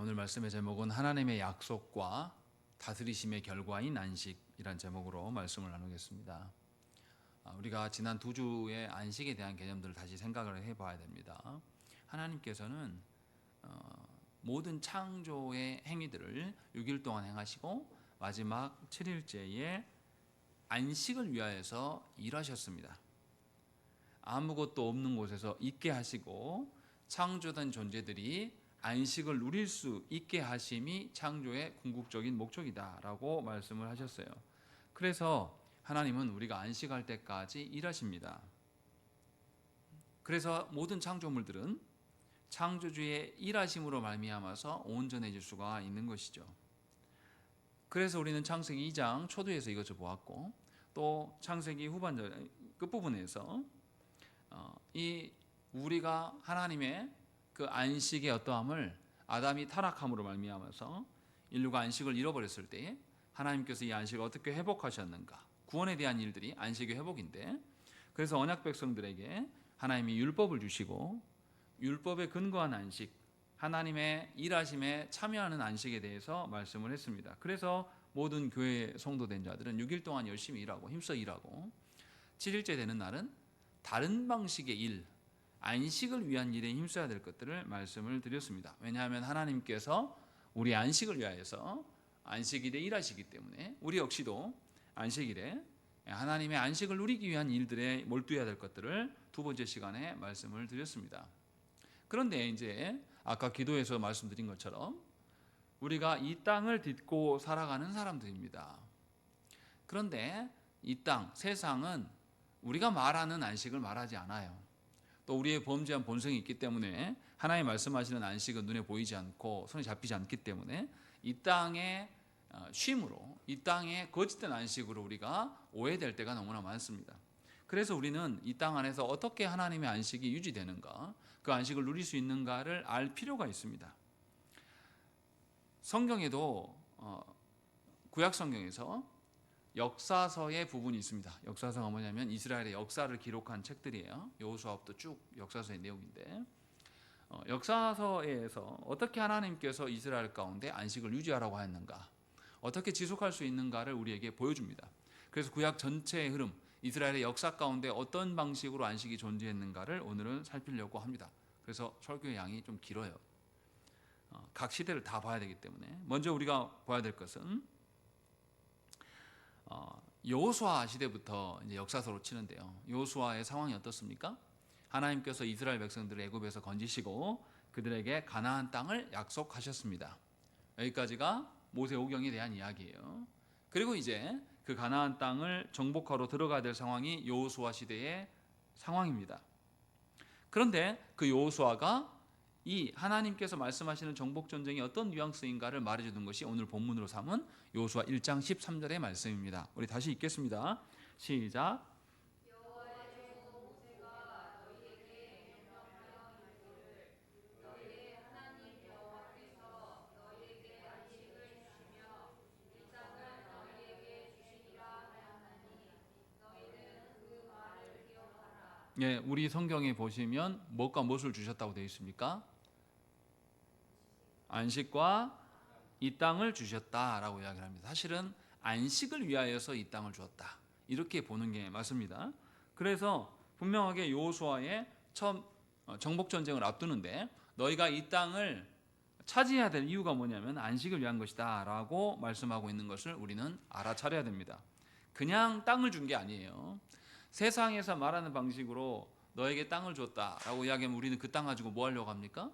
오늘 말씀의 제목은 하나님의 약속과 다스리심의 결과인 안식이란 제목으로 말씀을 나누겠습니다. 우리가 지난 두 주의 안식에 대한 개념들을 다시 생각을 해봐야 됩니다. 하나님께서는 모든 창조의 행위들을 6일 동안 행하시고 마지막 7일째에 안식을 위하여서 일하셨습니다. 아무것도 없는 곳에서 있게 하시고 창조된 존재들이 안식을 누릴 수 있게 하심이 창조의 궁극적인 목적이다라고 말씀을 하셨어요. 그래서 하나님은 우리가 안식할 때까지 일하십니다. 그래서 모든 창조물들은 창조주의 일하심으로 말미암아서 온전해질 수가 있는 것이죠. 그래서 우리는 창세기 2장 초두에서 이것을 보았고, 또 창세기 후반절 끝부분에서 이 우리가 하나님의 그 안식의 어떠함을 아담이 타락함으로 말미암아서 인류가 안식을 잃어버렸을 때에 하나님께서 이 안식을 어떻게 회복하셨는가, 구원에 대한 일들이 안식의 회복인데, 그래서 언약 백성들에게 하나님이 율법을 주시고 율법에 근거한 안식, 하나님의 일하심에 참여하는 안식에 대해서 말씀을 했습니다. 그래서 모든 교회 성도된 자들은 6일 동안 열심히 일하고 힘써 일하고 7일째 되는 날은 다른 방식의 일, 안식을 위한 일에 힘써야 될 것들을 말씀을 드렸습니다. 왜냐하면 하나님께서 우리 안식을 위하여서 안식일에 일하시기 때문에 우리 역시도 안식일에 하나님의 안식을 누리기 위한 일들에 몰두해야 될 것들을 두 번째 시간에 말씀을 드렸습니다. 그런데 이제 아까 기도에서 말씀드린 것처럼 우리가 이 땅을 딛고 살아가는 사람들입니다. 그런데 이 땅, 세상은 우리가 말하는 안식을 말하지 않아요. 또 우리의 범죄한 본성이 있기 때문에 하나님 말씀하시는 안식은 눈에 보이지 않고 손에 잡히지 않기 때문에 이 땅의 쉼으로, 이 땅의 거짓된 안식으로 우리가 오해될 때가 너무나 많습니다. 그래서 우리는 이 땅 안에서 어떻게 하나님의 안식이 유지되는가, 그 안식을 누릴 수 있는가를 알 필요가 있습니다. 성경에도 구약 성경에서 역사서의 부분이 있습니다. 역사서가 뭐냐면 이스라엘의 역사를 기록한 책들이에요. 여호수아부터 쭉 역사서의 내용인데, 역사서에서 어떻게 하나님께서 이스라엘 가운데 안식을 유지하라고 하였는가, 어떻게 지속할 수 있는가를 우리에게 보여줍니다. 그래서 구약 전체의 흐름, 이스라엘의 역사 가운데 어떤 방식으로 안식이 존재했는가를 오늘은 살피려고 합니다. 그래서 설교의 양이 좀 길어요. 각 시대를 다 봐야 되기 때문에 먼저 우리가 봐야 될 것은 여호수아 시대부터 이제 역사서로 치는데요. 여호수아의 상황이 어떻습니까? 하나님께서 이스라엘 백성들을 애굽에서 건지시고 그들에게 가나안 땅을 약속하셨습니다. 여기까지가 모세오경에 대한 이야기예요. 그리고 이제 그 가나안 땅을 정복하러 들어가야 될 상황이 여호수아 시대의 상황입니다. 그런데 그 여호수아가 이 하나님께서 말씀하시는 정복 전쟁이 어떤 뉘앙스인가를 말해주는 것이 오늘 본문으로 삼은 여호수아 1장 13절의 말씀입니다. 우리 다시 읽겠습니다. 시작. 예, 우리 성경에 보시면 무엇과 무엇을 주셨다고 되어 있습니까? 안식과 이 땅을 주셨다라고 이야기를 합니다. 사실은 안식을 위하여서 이 땅을 주었다, 이렇게 보는 게 맞습니다. 그래서 분명하게 여호수아의 처음 정복 전쟁을 앞두는데 너희가 이 땅을 차지해야 될 이유가 뭐냐면 안식을 위한 것이다 라고 말씀하고 있는 것을 우리는 알아차려야 됩니다. 그냥 땅을 준 게 아니에요. 세상에서 말하는 방식으로 너에게 땅을 줬다라고 이야기하면 우리는 그 땅 가지고 뭐 하려고 합니까?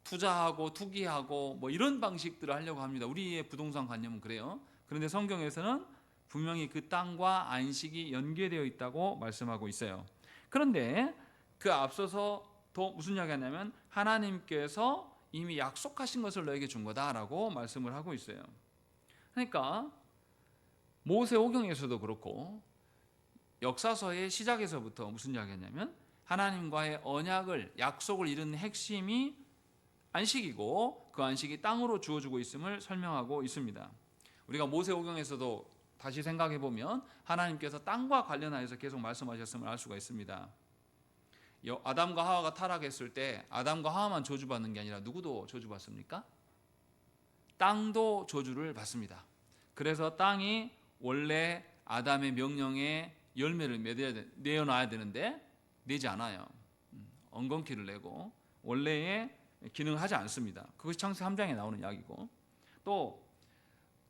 투자하고 투기하고 뭐 이런 방식들을 하려고 합니다. 우리의 부동산 관념은 그래요. 그런데 성경에서는 분명히 그 땅과 안식이 연계되어 있다고 말씀하고 있어요. 그런데 그 앞서서 더 무슨 이야기 하냐면 하나님께서 이미 약속하신 것을 너에게 준 거다라고 말씀을 하고 있어요. 그러니까 모세오경에서도 그렇고 역사서의 시작에서부터 무슨 이야기 하냐면 하나님과의 언약을, 약속을 이룬 핵심이 안식이고 그 안식이 땅으로 주어지고 있음을 설명하고 있습니다. 우리가 모세오경에서도 다시 생각해 보면 하나님께서 땅과 관련하여서 계속 말씀하셨음을 알 수가 있습니다. 아담과 하와가 타락했을 때 아담과 하와만 저주받는 게 아니라 누구도 저주받습니까? 땅도 저주를 받습니다. 그래서 땅이 원래 아담의 명령에 열매를 내어놔야 되는데 내지 않아요. 엉겅퀴를 내고 원래의 기능을 하지 않습니다. 그것이 창세기 3장에 나오는 이야기고, 또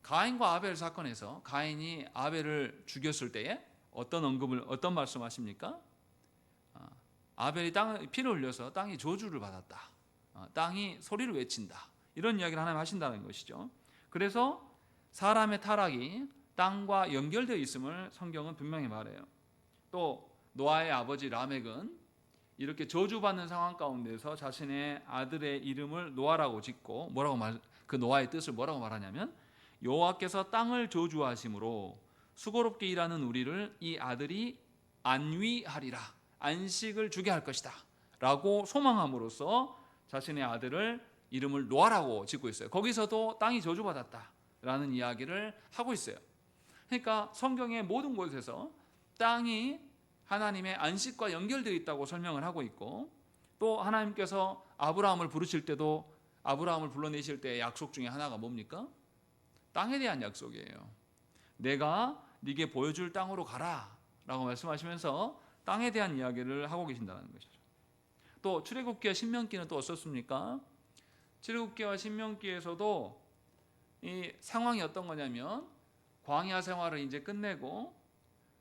가인과 아벨 사건에서 가인이 아벨을 죽였을 때에 어떤 말씀하십니까? 아벨이 피를 흘려서 땅이 저주를 받았다. 땅이 소리를 외친다. 이런 이야기를 하나님 하신다는 것이죠. 그래서 사람의 타락이 땅과 연결되어 있음을 성경은 분명히 말해요. 또 노아의 아버지 라멕은 이렇게 저주받는 상황 가운데서 자신의 아들의 이름을 노아라고 짓고 그 노아의 뜻을 뭐라고 말하냐면, 여호와께서 땅을 저주하심으로 수고롭게 일하는 우리를 이 아들이 안위하리라, 안식을 주게 할 것이다 라고 소망함으로써 자신의 아들을 이름을 노아라고 짓고 있어요. 거기서도 땅이 저주받았다 라는 이야기를 하고 있어요. 그러니까 성경의 모든 곳에서 땅이 하나님의 안식과 연결되어 있다고 설명을 하고 있고, 또 하나님께서 아브라함을 부르실 때도 아브라함을 불러내실 때의 약속 중에 하나가 뭡니까? 땅에 대한 약속이에요. 내가 네게 보여줄 땅으로 가라 라고 말씀하시면서 땅에 대한 이야기를 하고 계신다는 것이죠. 또 출애굽기와 신명기는 또 어떻습니까? 출애굽기와 신명기에서도 이 상황이 어떤 거냐면, 광야 생활을 이제 끝내고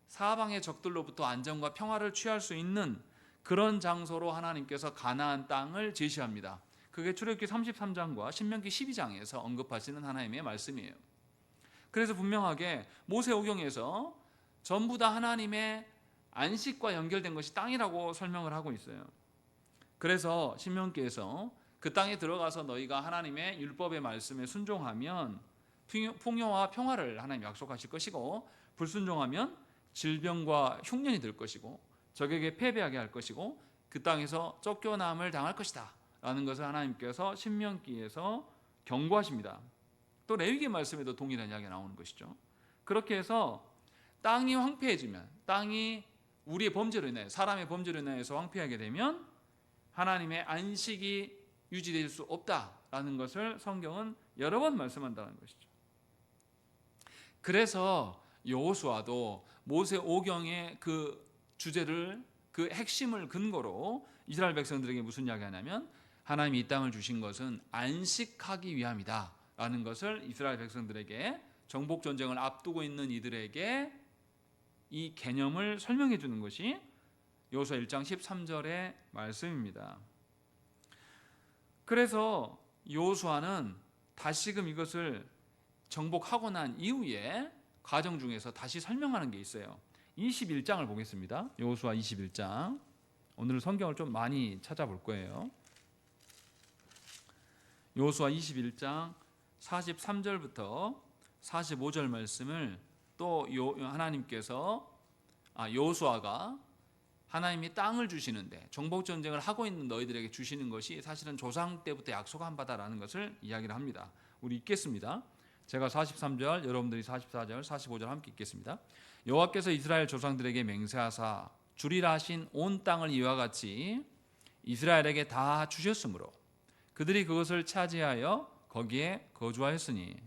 사방의 적들로부터 안정과 평화를 취할 수 있는 그런 장소로 하나님께서 가나안 땅을 제시합니다. 그게 출애굽기 33장과 신명기 12장에서 언급하시는 하나님의 말씀이에요. 그래서 분명하게 모세오경에서 전부 다 하나님의 안식과 연결된 것이 땅이라고 설명을 하고 있어요. 그래서 신명기에서 그 땅에 들어가서 너희가 하나님의 율법의 말씀에 순종하면 풍요와 평화를 하나님 약속하실 것이고, 불순종하면 질병과 흉년이 될 것이고 적에게 패배하게 할 것이고 그 땅에서 쫓겨남을 당할 것이다 라는 것을 하나님께서 신명기에서 경고하십니다. 또 레위기 말씀에도 동일한 이야기가 나오는 것이죠. 그렇게 해서 땅이 황폐해지면, 땅이 우리의 범죄로 인해, 사람의 범죄로 인해서 황폐하게 되면 하나님의 안식이 유지될 수 없다라는 것을 성경은 여러 번 말씀한다는 것이죠. 그래서 여호수아도 모세오경의 그 주제를, 그 핵심을 근거로 이스라엘 백성들에게 무슨 이야기 하냐면, 하나님이 이 땅을 주신 것은 안식하기 위함이다 라는 것을 이스라엘 백성들에게, 정복 전쟁을 앞두고 있는 이들에게 이 개념을 설명해 주는 것이 여호수아 1장 13절의 말씀입니다. 그래서 여호수아는 다시금 이것을 정복하고 난 이후에 과정 중에서 다시 설명하는 게 있어요. 21장을 보겠습니다. 여호수아 21장. 오늘 성경을 좀 많이 찾아볼 거예요. 여호수아 21장 43절부터 45절 말씀을 또 하나님께서 여호수아가 하나님이 땅을 주시는데 정복 전쟁을 하고 있는 너희들에게 주시는 것이 사실은 조상 때부터 약속한 바다라는 것을 이야기를 합니다. 우리 읽겠습니다. 제가 43절, 여러분들이 44절, 45절 함께 읽겠습니다. 여호와께서 이스라엘 조상들에게 맹세하사 주리라 하신 온 땅을 이와 같이 이스라엘에게 다 주셨으므로 그들이 그것을 차지하여 거기에 거주하였으니,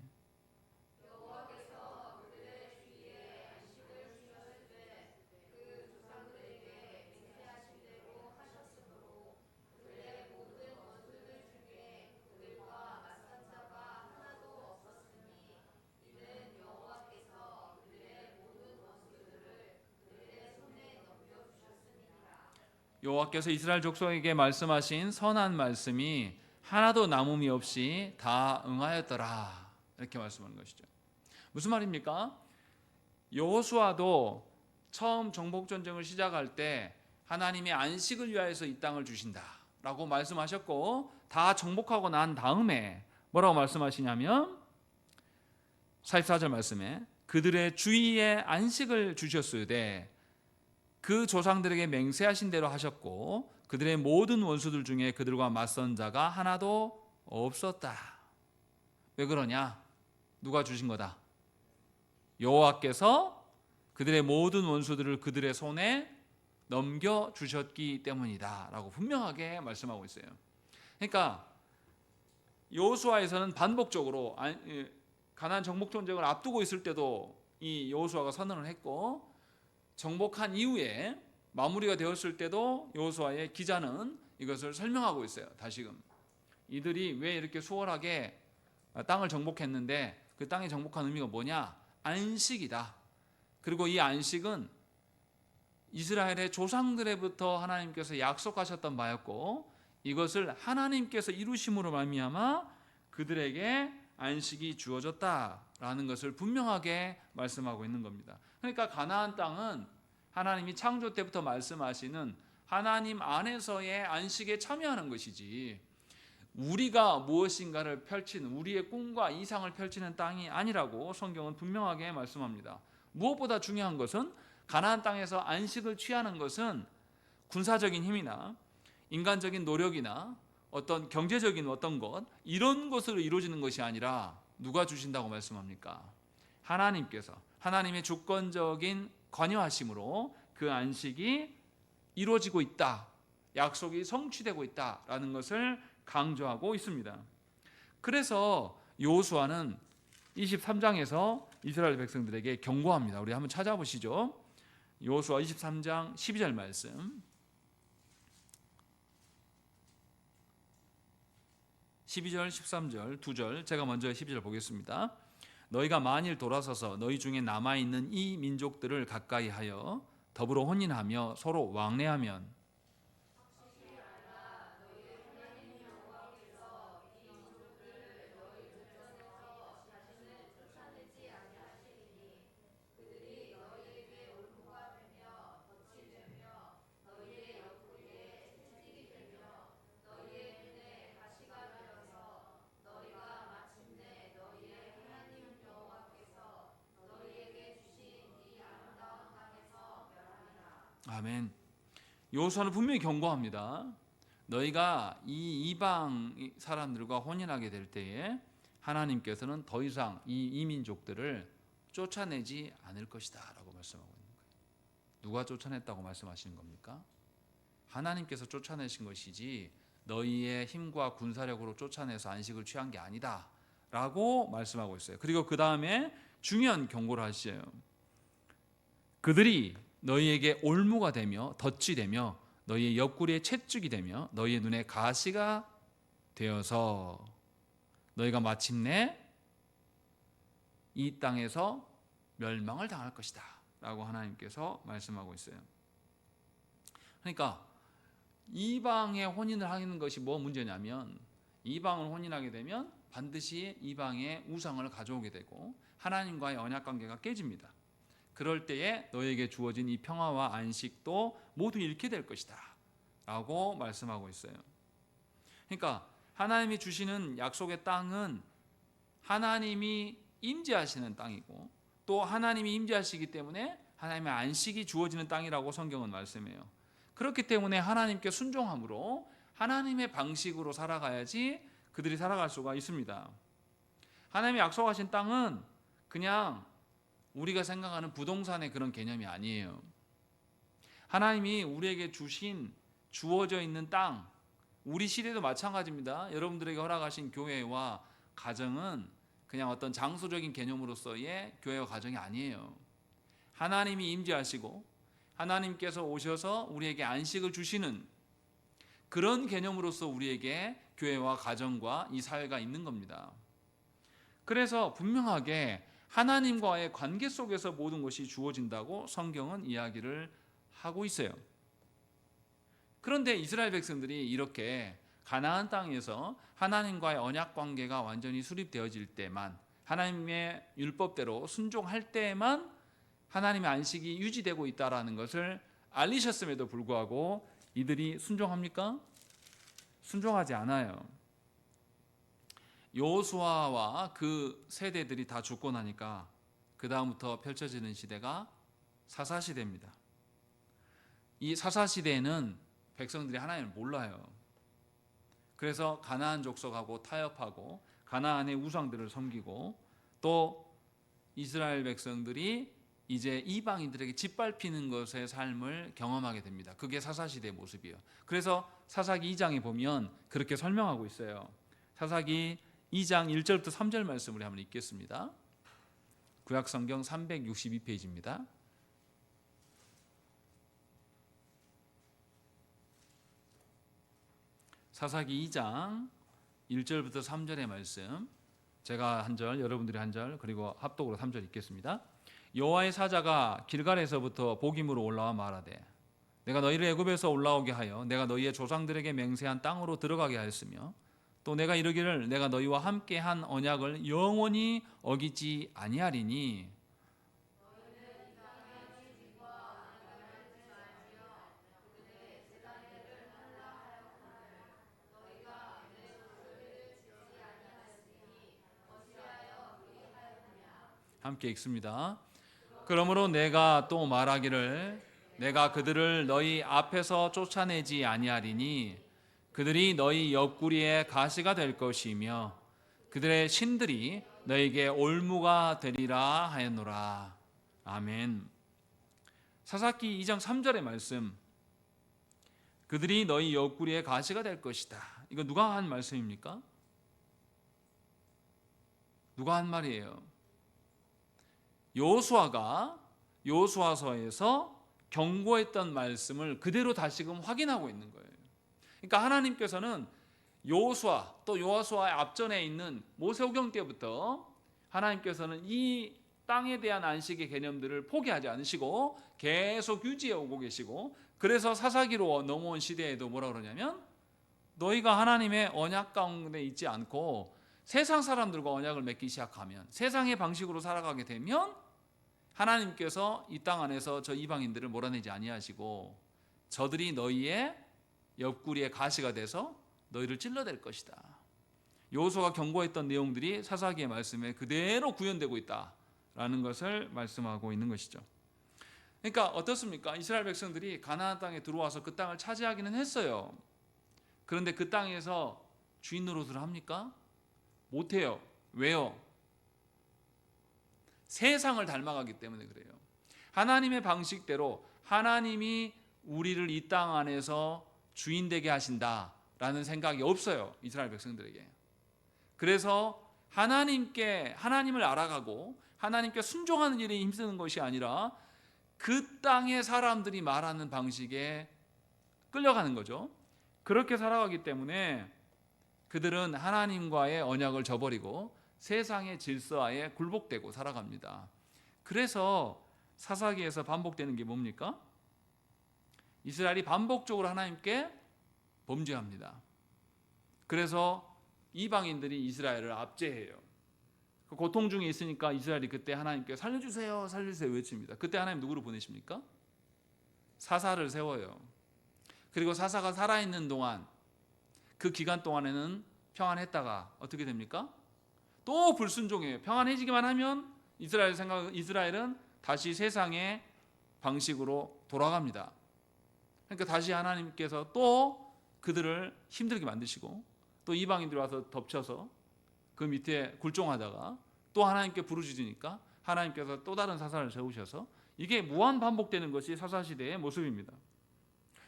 여호와께서 이스라엘 족속에게 말씀하신 선한 말씀이 하나도 남음이 없이 다 응하였더라 이렇게 말씀하는 것이죠. 무슨 말입니까? 여호수아도 처음 정복 전쟁을 시작할 때 하나님이 안식을 위하여서 이 땅을 주신다라고 말씀하셨고, 다 정복하고 난 다음에 뭐라고 말씀하시냐면 44절 말씀에 그들의 주위에 안식을 주셨으되 그 조상들에게 맹세하신 대로 하셨고 그들의 모든 원수들 중에 그들과 맞선 자가 하나도 없었다. 왜 그러냐? 누가 주신 거다? 여호와께서 그들의 모든 원수들을 그들의 손에 넘겨주셨기 때문이다라고 분명하게 말씀하고 있어요. 그러니까 여호수아에서는 반복적으로 가나안 정복 전쟁을 앞두고 있을 때도 이 여호수아가 선언을 했고, 정복한 이후에 마무리가 되었을 때도 여호수아의 기자는 이것을 설명하고 있어요. 다시금 이들이 왜 이렇게 수월하게 땅을 정복했는데 그 땅에 정복한 의미가 뭐냐? 안식이다. 그리고 이 안식은 이스라엘의 조상들에부터 하나님께서 약속하셨던 바였고, 이것을 하나님께서 이루심으로 말미암아 그들에게 안식이 주어졌다라는 것을 분명하게 말씀하고 있는 겁니다. 그러니까 가나안 땅은 하나님이 창조 때부터 말씀하시는 하나님 안에서의 안식에 참여하는 것이지, 우리가 무엇인가를 펼치는, 우리의 꿈과 이상을 펼치는 땅이 아니라고 성경은 분명하게 말씀합니다. 무엇보다 중요한 것은 가나안 땅에서 안식을 취하는 것은 군사적인 힘이나 인간적인 노력이나 어떤 경제적인 어떤 것, 이런 것으로 이루어지는 것이 아니라 누가 주신다고 말씀합니까? 하나님께서, 하나님의 주권적인 관여하심으로 그 안식이 이루어지고 있다, 약속이 성취되고 있다라는 것을 강조하고 있습니다. 그래서 여호수아는 23장에서 이스라엘 백성들에게 경고합니다. 우리 한번 찾아보시죠. 여호수아 23장 12절 말씀. 12절 13절 두 절, 제가 먼저 12절 보겠습니다. 너희가 만일 돌아서서 너희 중에 남아있는 이 민족들을 가까이 하여 더불어 혼인하며 서로 왕래하면, 아멘. 여호수아는 분명히 경고합니다. 너희가 이 이방 사람들과 혼인하게 될 때에 하나님께서는 더 이상 이 이민족들을 쫓아내지 않을 것이다 라고 말씀하고 있는 거예요. 누가 쫓아냈다고 말씀하시는 겁니까? 하나님께서 쫓아내신 것이지 너희의 힘과 군사력으로 쫓아내서 안식을 취한 게 아니다 라고 말씀하고 있어요. 그리고 그 다음에 중요한 경고를 하시죠. 그들이 너희에게 올무가 되며 덫이 되며 너희의 옆구리에 채찍이 되며 너희의 눈에 가시가 되어서 너희가 마침내 이 땅에서 멸망을 당할 것이다 라고 하나님께서 말씀하고 있어요. 그러니까 이방에 혼인을 하는 것이 뭐 문제냐면, 이방을 혼인하게 되면 반드시 이방의 우상을 가져오게 되고 하나님과의 언약 관계가 깨집니다. 그럴 때에 너에게 주어진 이 평화와 안식도 모두 잃게 될 것이다 라고 말씀하고 있어요. 그러니까 하나님이 주시는 약속의 땅은 하나님이 임재하시는 땅이고, 또 하나님이 임재하시기 때문에 하나님의 안식이 주어지는 땅이라고 성경은 말씀해요. 그렇기 때문에 하나님께 순종함으로 하나님의 방식으로 살아가야지 그들이 살아갈 수가 있습니다. 하나님이 약속하신 땅은 그냥 우리가 생각하는 부동산의 그런 개념이 아니에요. 하나님이 우리에게 주어져 있는 땅, 우리 시대도 마찬가지입니다. 여러분들에게 허락하신 교회와 가정은 그냥 어떤 장소적인 개념으로서의 교회와 가정이 아니에요. 하나님이 임재하시고 하나님께서 오셔서 우리에게 안식을 주시는 그런 개념으로서 우리에게 교회와 가정과 이 사회가 있는 겁니다. 그래서 분명하게 하나님과의 관계 속에서 모든 것이 주어진다고 성경은 이야기를 하고 있어요. 그런데 이스라엘 백성들이 이렇게 가나안 땅에서 하나님과의 언약 관계가 완전히 수립되어질 때만, 하나님의 율법대로 순종할 때에만 하나님의 안식이 유지되고 있다라는 것을 알리셨음에도 불구하고 이들이 순종합니까? 순종하지 않아요. 여호수아와 그 세대들이 다 죽고 나니까 그 다음부터 펼쳐지는 시대가 사사시대입니다. 이 사사시대에는 백성들이 하나님을 몰라요. 그래서 가나안 족속하고 타협하고 가나안의 우상들을 섬기고, 또 이스라엘 백성들이 이제 이방인들에게 짓밟히는 것의 삶을 경험하게 됩니다. 그게 사사시대의 모습이에요. 그래서 사사기 2장에 보면 그렇게 설명하고 있어요. 사사기 2장 1절부터 3절 말씀을 한번 읽겠습니다. 구약성경 362페이지입니다. 사사기 2장 1절부터 3절의 말씀, 제가 한 절, 여러분들이 한 절, 그리고 합독으로 3절 읽겠습니다. 여호와의 사자가 길갈에서부터 복임으로 올라와 말하되 내가 너희를 애굽에서 올라오게 하여 내가 너희의 조상들에게 맹세한 땅으로 들어가게 하였으며 또 내가 이르기를 내가 너희와 함께 한 언약을 영원히 어기지 아니하리니 함께 읽습니다. 그러므로 내가 또 말하기를 내가 그들을 너희 앞에서 쫓아내지 아니하리니 그들이 너희 옆구리에 가시가 될 것이며 그들의 신들이 너에게 올무가 되리라 하였노라. 아멘. 사사기 2장 3절의 말씀, 그들이 너희 옆구리에 가시가 될 것이다. 이거 누가 한 말씀입니까? 누가 한 말이에요? 여호수아가 여호수아서에서 경고했던 말씀을 그대로 다시금 확인하고 있는 거예요. 그러니까 하나님께서는 여호수아 또 여호수아의 앞전에 있는 모세오경 때부터 하나님께서는 이 땅에 대한 안식의 개념들을 포기하지 않으시고 계속 유지해 오고 계시고, 그래서 사사기로 넘어온 시대에도 뭐라 그러냐면 너희가 하나님의 언약 가운데 있지 않고 세상 사람들과 언약을 맺기 시작하면, 세상의 방식으로 살아가게 되면 하나님께서 이 땅 안에서 저 이방인들을 몰아내지 아니하시고 저들이 너희의 옆구리에 가시가 돼서 너희를 찔러댈 것이다. 여호수아가 경고했던 내용들이 사사기의 말씀에 그대로 구현되고 있다라는 것을 말씀하고 있는 것이죠. 그러니까 어떻습니까? 이스라엘 백성들이 가나안 땅에 들어와서 그 땅을 차지하기는 했어요. 그런데 그 땅에서 주인 노릇을 합니까? 못해요. 왜요? 세상을 닮아가기 때문에 그래요. 하나님의 방식대로 하나님이 우리를 이 땅 안에서 주인 되게 하신다라는 생각이 없어요, 이스라엘 백성들에게. 그래서 하나님을 알아가고 하나님께 순종하는 일에 힘쓰는 것이 아니라 그 땅의 사람들이 말하는 방식에 끌려가는 거죠. 그렇게 살아가기 때문에 그들은 하나님과의 언약을 저버리고 세상의 질서하에 굴복되고 살아갑니다. 그래서 사사기에서 반복되는 게 뭡니까? 이스라엘이 반복적으로 하나님께 범죄합니다. 그래서 이방인들이 이스라엘을 압제해요. 그 고통 중에 있으니까 이스라엘이 그때 하나님께 살려주세요, 살려주세요 외칩니다. 그때 하나님 누구를 보내십니까? 사사를 세워요. 그리고 사사가 살아있는 동안, 그 기간 동안에는 평안했다가 어떻게 됩니까? 또 불순종해요. 평안해지기만 하면 이스라엘은 다시 세상의 방식으로 돌아갑니다. 그러니까 다시 하나님께서 또 그들을 힘들게 만드시고 또 이방인들이 와서 덮쳐서 그 밑에 굴종하다가 또 하나님께 부르짖으니까 하나님께서 또 다른 사사를 세우셔서, 이게 무한 반복되는 것이 사사시대의 모습입니다.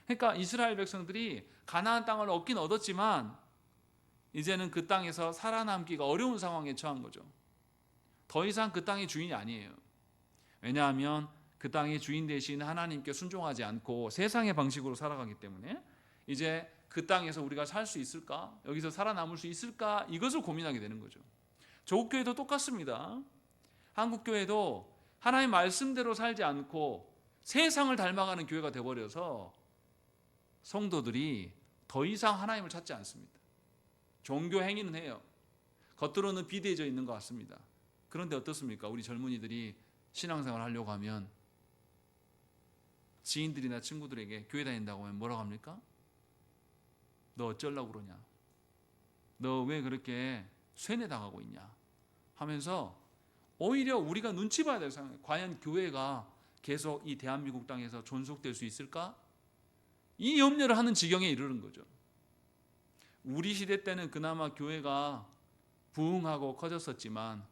그러니까 이스라엘 백성들이 가나안 땅을 얻긴 얻었지만 이제는 그 땅에서 살아남기가 어려운 상황에 처한 거죠. 더 이상 그 땅의 주인이 아니에요. 왜냐하면 그 땅의 주인 대신 하나님께 순종하지 않고 세상의 방식으로 살아가기 때문에 이제 그 땅에서 우리가 살 수 있을까? 여기서 살아남을 수 있을까? 이것을 고민하게 되는 거죠. 조국교회도 똑같습니다. 한국교회도 하나님 말씀대로 살지 않고 세상을 닮아가는 교회가 되어버려서 성도들이 더 이상 하나님을 찾지 않습니다. 종교 행위는 해요. 겉으로는 비대해져 있는 것 같습니다. 그런데 어떻습니까? 우리 젊은이들이 신앙생활 하려고 하면 지인들이나 친구들에게 교회 다닌다고 하면 뭐라고 합니까? 너 어쩌려고 그러냐? 너 왜 그렇게 쇠뇌당하고 있냐? 하면서 오히려 우리가 눈치 봐야 될 상황이에요. 과연 교회가 계속 이 대한민국 땅에서 존속될 수 있을까? 이 염려를 하는 지경에 이르는 거죠. 우리 시대 때는 그나마 교회가 부흥하고 커졌었지만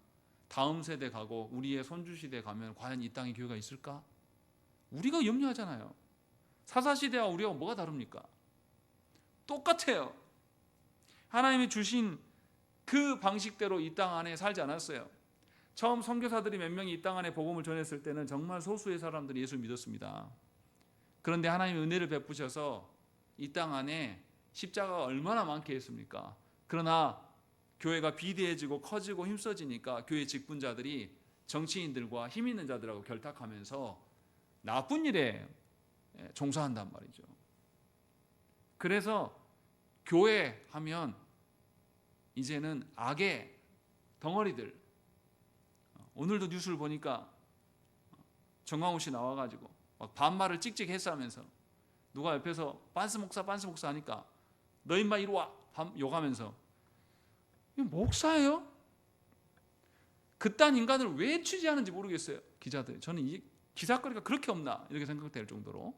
다음 세대 가고 우리의 손주 시대 가면 과연 이 땅에 교회가 있을까? 우리가 염려하잖아요. 사사시대와 우리가 뭐가 다릅니까? 똑같아요. 하나님이 주신 그 방식대로 이 땅 안에 살지 않았어요. 처음 선교사들이 몇 명이 이 땅 안에 복음을 전했을 때는 정말 소수의 사람들이 예수를 믿었습니다. 그런데 하나님이 은혜를 베푸셔서 이 땅 안에 십자가가 얼마나 많게 했습니까? 그러나 교회가 비대해지고 커지고 힘써지니까 교회 직분자들이 정치인들과 힘 있는 자들하고 결탁하면서 나쁜 일에 종사한단 말이죠. 그래서 교회 하면 이제는 악의 덩어리들, 오늘도 뉴스를 보니까 정광훈 씨 나와가지고 막 반말을 찍찍 했으면서 누가 옆에서 반스 목사 하니까 너 인마 이리 와 욕하면서, 이거 목사예요? 그딴 인간을 왜 취재하는지 모르겠어요. 기자들. 저는 이 기사거리가 그렇게 없나 이렇게 생각될 정도로.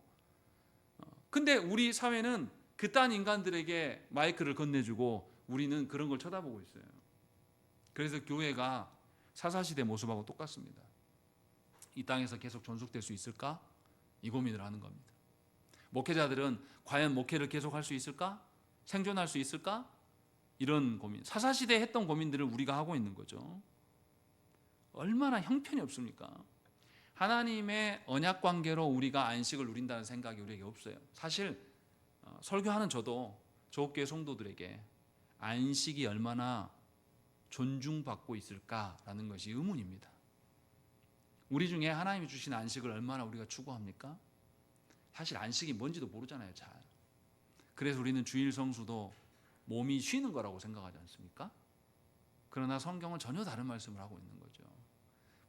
근데 우리 사회는 그딴 인간들에게 마이크를 건네주고 우리는 그런 걸 쳐다보고 있어요. 그래서 교회가 사사시대 모습하고 똑같습니다. 이 땅에서 계속 존속될 수 있을까? 이 고민을 하는 겁니다. 목회자들은 과연 목회를 계속할 수 있을까? 생존할 수 있을까? 이런 고민, 사사시대에 했던 고민들을 우리가 하고 있는 거죠. 얼마나 형편이 없습니까? 하나님의 언약 관계로 우리가 안식을 누린다는 생각이 우리에게 없어요. 사실 설교하는 저도 조국교회 성도들에게 안식이 얼마나 존중받고 있을까라는 것이 의문입니다. 우리 중에 하나님이 주신 안식을 얼마나 우리가 추구합니까? 사실 안식이 뭔지도 모르잖아요, 잘. 그래서 우리는 주일 성수도 몸이 쉬는 거라고 생각하지 않습니까? 그러나 성경은 전혀 다른 말씀을 하고 있는 거죠.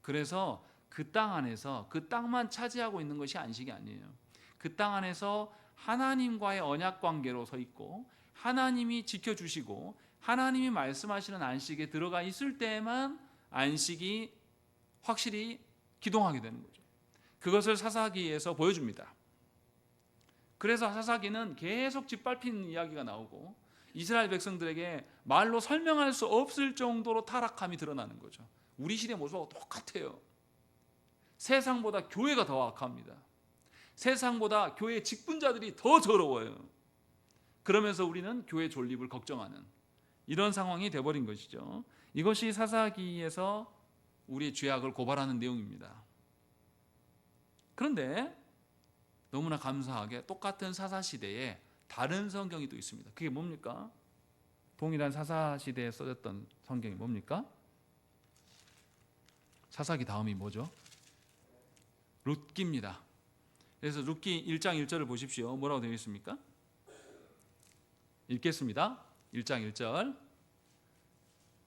그래서 그 땅 안에서 그 땅만 차지하고 있는 것이 안식이 아니에요. 그 땅 안에서 하나님과의 언약 관계로 서 있고 하나님이 지켜주시고 하나님이 말씀하시는 안식에 들어가 있을 때에만 안식이 확실히 기동하게 되는 거죠. 그것을 사사기에서 보여줍니다. 그래서 사사기는 계속 짓밟히는 이야기가 나오고 이스라엘 백성들에게 말로 설명할 수 없을 정도로 타락함이 드러나는 거죠. 우리 시대 모습하고 똑같아요. 세상보다 교회가 더 악합니다. 세상보다 교회 직분자들이 더 더러워요. 그러면서 우리는 교회 존립을 걱정하는 이런 상황이 되어버린 것이죠. 이것이 사사기에서 우리의 죄악을 고발하는 내용입니다. 그런데 너무나 감사하게 똑같은 사사시대에 다른 성경이 또 있습니다. 그게 뭡니까? 동일한 사사시대에 써졌던 성경이 뭡니까? 사사기 다음이 뭐죠? 룻기입니다. 그래서 룻기 1장 1절을 보십시오. 뭐라고 되어 있습니까? 읽겠습니다. 1장 1절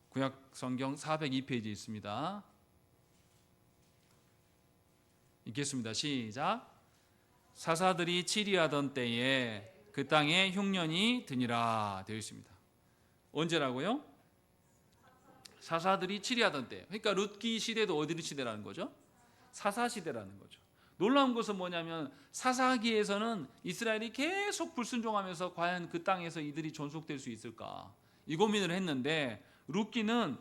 구약 성경 402페이지에 있습니다. 읽겠습니다. 시작. 사사들이 치리하던 때에 그 땅에 흉년이 드니라 되어 있습니다. 언제라고요? 사사들이 치리하던 때. 그러니까 룻기 시대도 어디 시대라는 거죠? 사사 시대라는 거죠. 놀라운 것은 뭐냐면 사사기에서는 이스라엘이 계속 불순종하면서 과연 그 땅에서 이들이 존속될 수 있을까 이 고민을 했는데 룻기는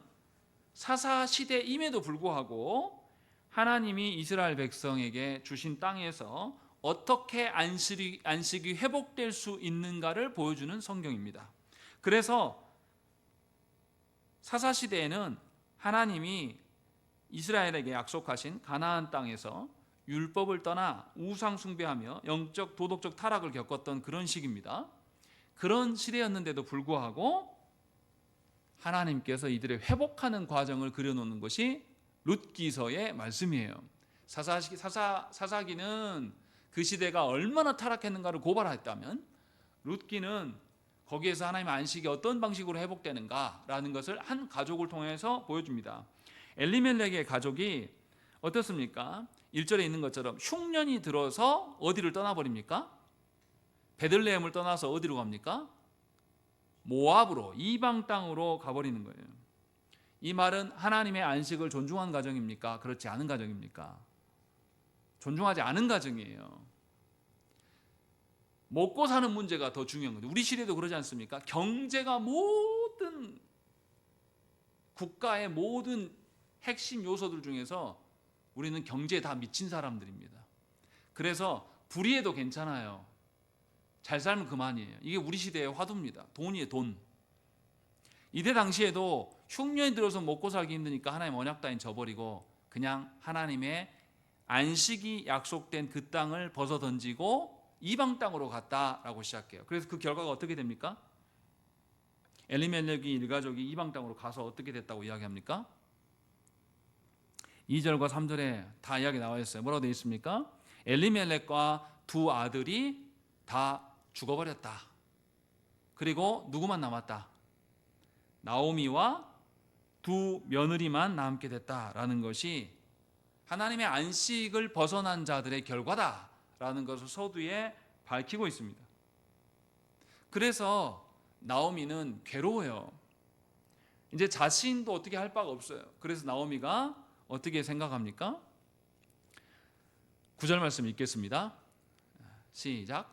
사사 시대임에도 불구하고 하나님이 이스라엘 백성에게 주신 땅에서 어떻게 안식이 회복될 수 있는가를 보여주는 성경입니다. 그래서 사사 시대에는 하나님이 이스라엘에게 약속하신 가나안 땅에서 율법을 떠나 우상 숭배하며 영적 도덕적 타락을 겪었던 그런 시기입니다. 그런 시대였는데도 불구하고 하나님께서 이들의 회복하는 과정을 그려놓는 것이 룻기서의 말씀이에요. 사사기는 그 시대가 얼마나 타락했는가를 고발했다면 룻기는 거기에서 하나님의 안식이 어떤 방식으로 회복되는가라는 것을 한 가족을 통해서 보여줍니다. 엘리멜렉의 가족이 어떻습니까? 1절에 있는 것처럼 흉년이 들어서 어디를 떠나버립니까? 베들레헴을 떠나서 어디로 갑니까? 모압으로, 이방 땅으로 가버리는 거예요. 이 말은 하나님의 안식을 존중한 가정입니까? 그렇지 않은 가정입니까? 존중하지 않은 가정이에요. 먹고 사는 문제가 더 중요한 거죠. 우리 시대도 그러지 않습니까? 경제가 모든 국가의 모든 핵심 요소들 중에서 우리는 경제에 다 미친 사람들입니다. 그래서 불의해도 괜찮아요. 잘 살면 그만이에요. 이게 우리 시대의 화두입니다. 돈이에요, 돈. 이때 당시에도 흉년이 들어서 먹고 살기 힘드니까 하나님 언약 따윈 저버리고 그냥 하나님의 안식이 약속된 그 땅을 벗어 던지고 이방 땅으로 갔다라고 시작해요. 그래서 그 결과가 어떻게 됩니까? 엘리멜렉이 일가족이 이방 땅으로 가서 어떻게 됐다고 이야기합니까? 2절과 3절에 다 이야기 나와 있어요. 뭐라고 되어 있습니까? 엘리멜렉과 두 아들이 다 죽어버렸다. 그리고 누구만 남았다? 나오미와 두 며느리만 남게 됐다라는 것이 하나님의 안식을 벗어난 자들의 결과다라는 것을 서두에 밝히고 있습니다. 그래서 나오미는 괴로워요. 이제 자신도 어떻게 할 바가 없어요. 그래서 나오미가 어떻게 생각합니까? 9절 말씀 읽겠습니다. 시작.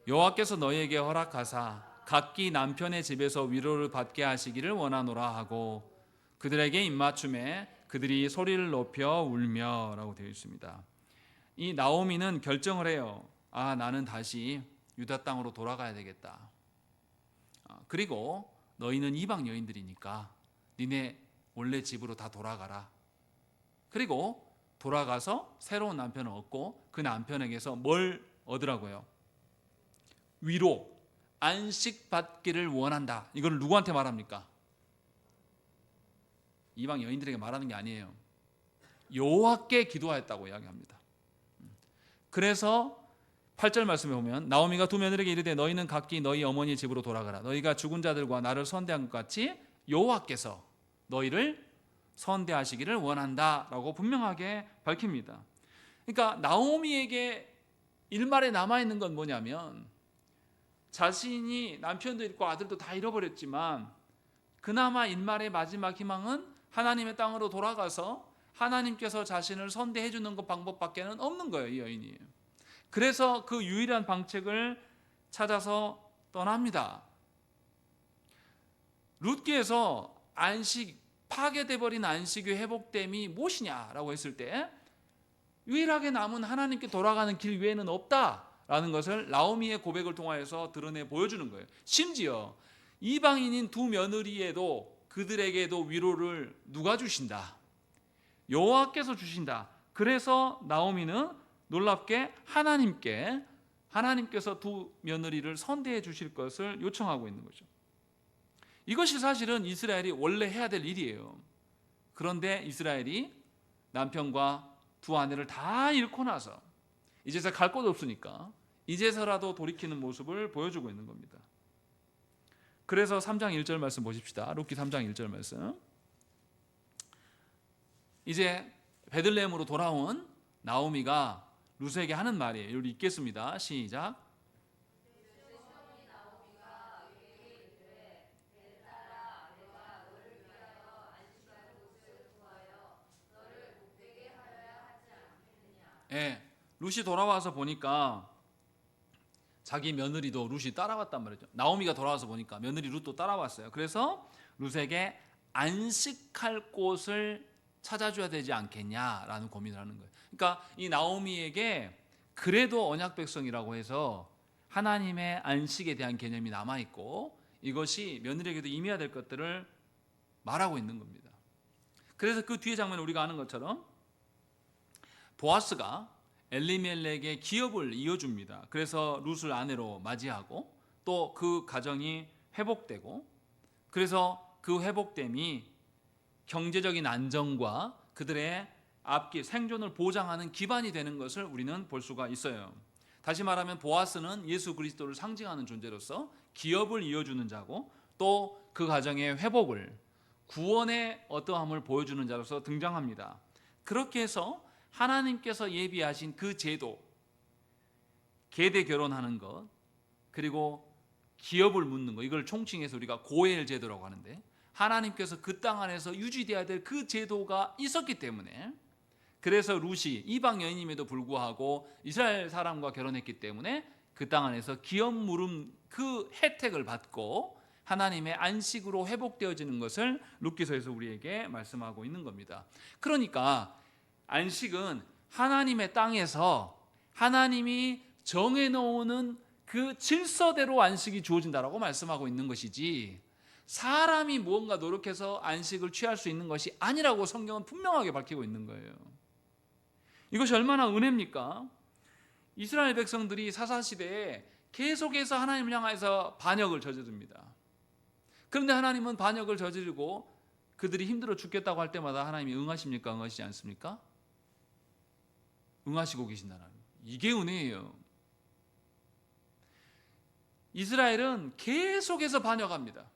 여호와께서 너희에게 허락하사 각기 남편의 집에서 위로를 받게 하시기를 원하노라 하고 그들에게 입맞춤에 그들이 소리를 높여 울며 라고 되어 있습니다. 이 나오미는 결정을 해요. 나는 다시 유다 땅으로 돌아가야 되겠다. 그리고 너희는 이방 여인들이니까 니네 원래 집으로 다 돌아가라. 그리고 돌아가서 새로운 남편을 얻고 그 남편에게서 뭘 얻으라고요? 위로, 안식 받기를 원한다. 이걸 누구한테 말합니까? 이방 여인들에게 말하는 게 아니에요. 여호와께 기도하였다고 이야기합니다. 그래서 8절 말씀에 보면 나오미가 두 며느리에게 이르되 너희는 각기 너희 어머니의 집으로 돌아가라. 너희가 죽은 자들과 나를 선대한 것 같이 여호와께서 너희를 선대하시기를 원한다라고 분명하게 밝힙니다. 그러니까 나오미에게 일말에 남아있는 건 뭐냐면 자신이 남편도 잃고 아들도 다 잃어버렸지만 그나마 일말의 마지막 희망은 하나님의 땅으로 돌아가서 하나님께서 자신을 선대해 주는 것 방법밖에는 없는 거예요, 이 여인이. 그래서 그 유일한 방책을 찾아서 떠납니다. 룻기에서 안식, 파괴돼 버린 안식의 회복됨이 무엇이냐라고 했을 때 유일하게 남은 하나님께 돌아가는 길 외에는 없다라는 것을 나오미의 고백을 통하여서 드러내 보여주는 거예요. 심지어 이방인인 두 며느리에도 그들에게도 위로를 누가 주신다? 여호와께서 주신다. 그래서 나오미는 놀랍게 하나님께서 두 며느리를 선대해 주실 것을 요청하고 있는 거죠. 이것이 사실은 이스라엘이 원래 해야 될 일이에요. 그런데 이스라엘이 남편과 두 아내를 다 잃고 나서 이제서 갈 곳 없으니까 이제서라도 돌이키는 모습을 보여주고 있는 겁니다. 그래서 3장 1절 말씀 보십시다. 룻기 3장 1절 말씀. 이제 베들레헴으로 돌아온 나오미가 룻에게 하는 말이에요. 여기 읽겠습니다. 시작. 예, 룻이 돌아와서 보니까 자기 며느리도 룻이 따라왔단 말이죠. 나오미가 돌아와서 보니까 며느리 룻도 따라왔어요. 그래서 룻에게 안식할 곳을 찾아줘야 되지 않겠냐라는 고민을 하는 거예요. 그러니까 이 나오미에게 그래도 언약 백성이라고 해서 하나님의 안식에 대한 개념이 남아있고 이것이 며느리에게도 임해야 될 것들을 말하고 있는 겁니다. 그래서 그 뒤에 장면을 우리가 아는 것처럼 보아스가 엘리멜렉의 기업을 이어줍니다. 그래서 룻을 아내로 맞이하고 또 그 가정이 회복되고 그래서 그 회복됨이 경제적인 안정과 그들의 앞길 생존을 보장하는 기반이 되는 것을 우리는 볼 수가 있어요. 다시 말하면 보아스는 예수 그리스도를 상징하는 존재로서 기업을 이어주는 자고 또 그 가정의 회복을 구원의 어떠함을 보여주는 자로서 등장합니다. 그렇게 해서 하나님께서 예비하신 그 제도, 계대 결혼하는 것, 그리고 기업을 묻는 것, 이걸 총칭해서 우리가 고엘 제도라고 하는데 하나님께서 그 땅 안에서 유지되어야 될 그 제도가 있었기 때문에 그래서 룻이 이방 여인임에도 불구하고 이스라엘 사람과 결혼했기 때문에 그 땅 안에서 기업 물음 그 혜택을 받고 하나님의 안식으로 회복되어지는 것을 룻기서에서 우리에게 말씀하고 있는 겁니다. 그러니까 안식은 하나님의 땅에서 하나님이 정해놓은 그 질서대로 안식이 주어진다라고 말씀하고 있는 것이지, 사람이 무언가 노력해서 안식을 취할 수 있는 것이 아니라고 성경은 분명하게 밝히고 있는 거예요. 이것이 얼마나 은혜입니까? 이스라엘 백성들이 사사시대에 계속해서 하나님을 향해서 반역을 저지릅니다. 그런데 하나님은 반역을 저지르고 그들이 힘들어 죽겠다고 할 때마다 하나님이 응하십니까? 응하시지 않습니까? 응하시고 계신다는, 이게 은혜예요. 이스라엘은 계속해서 반역합니다.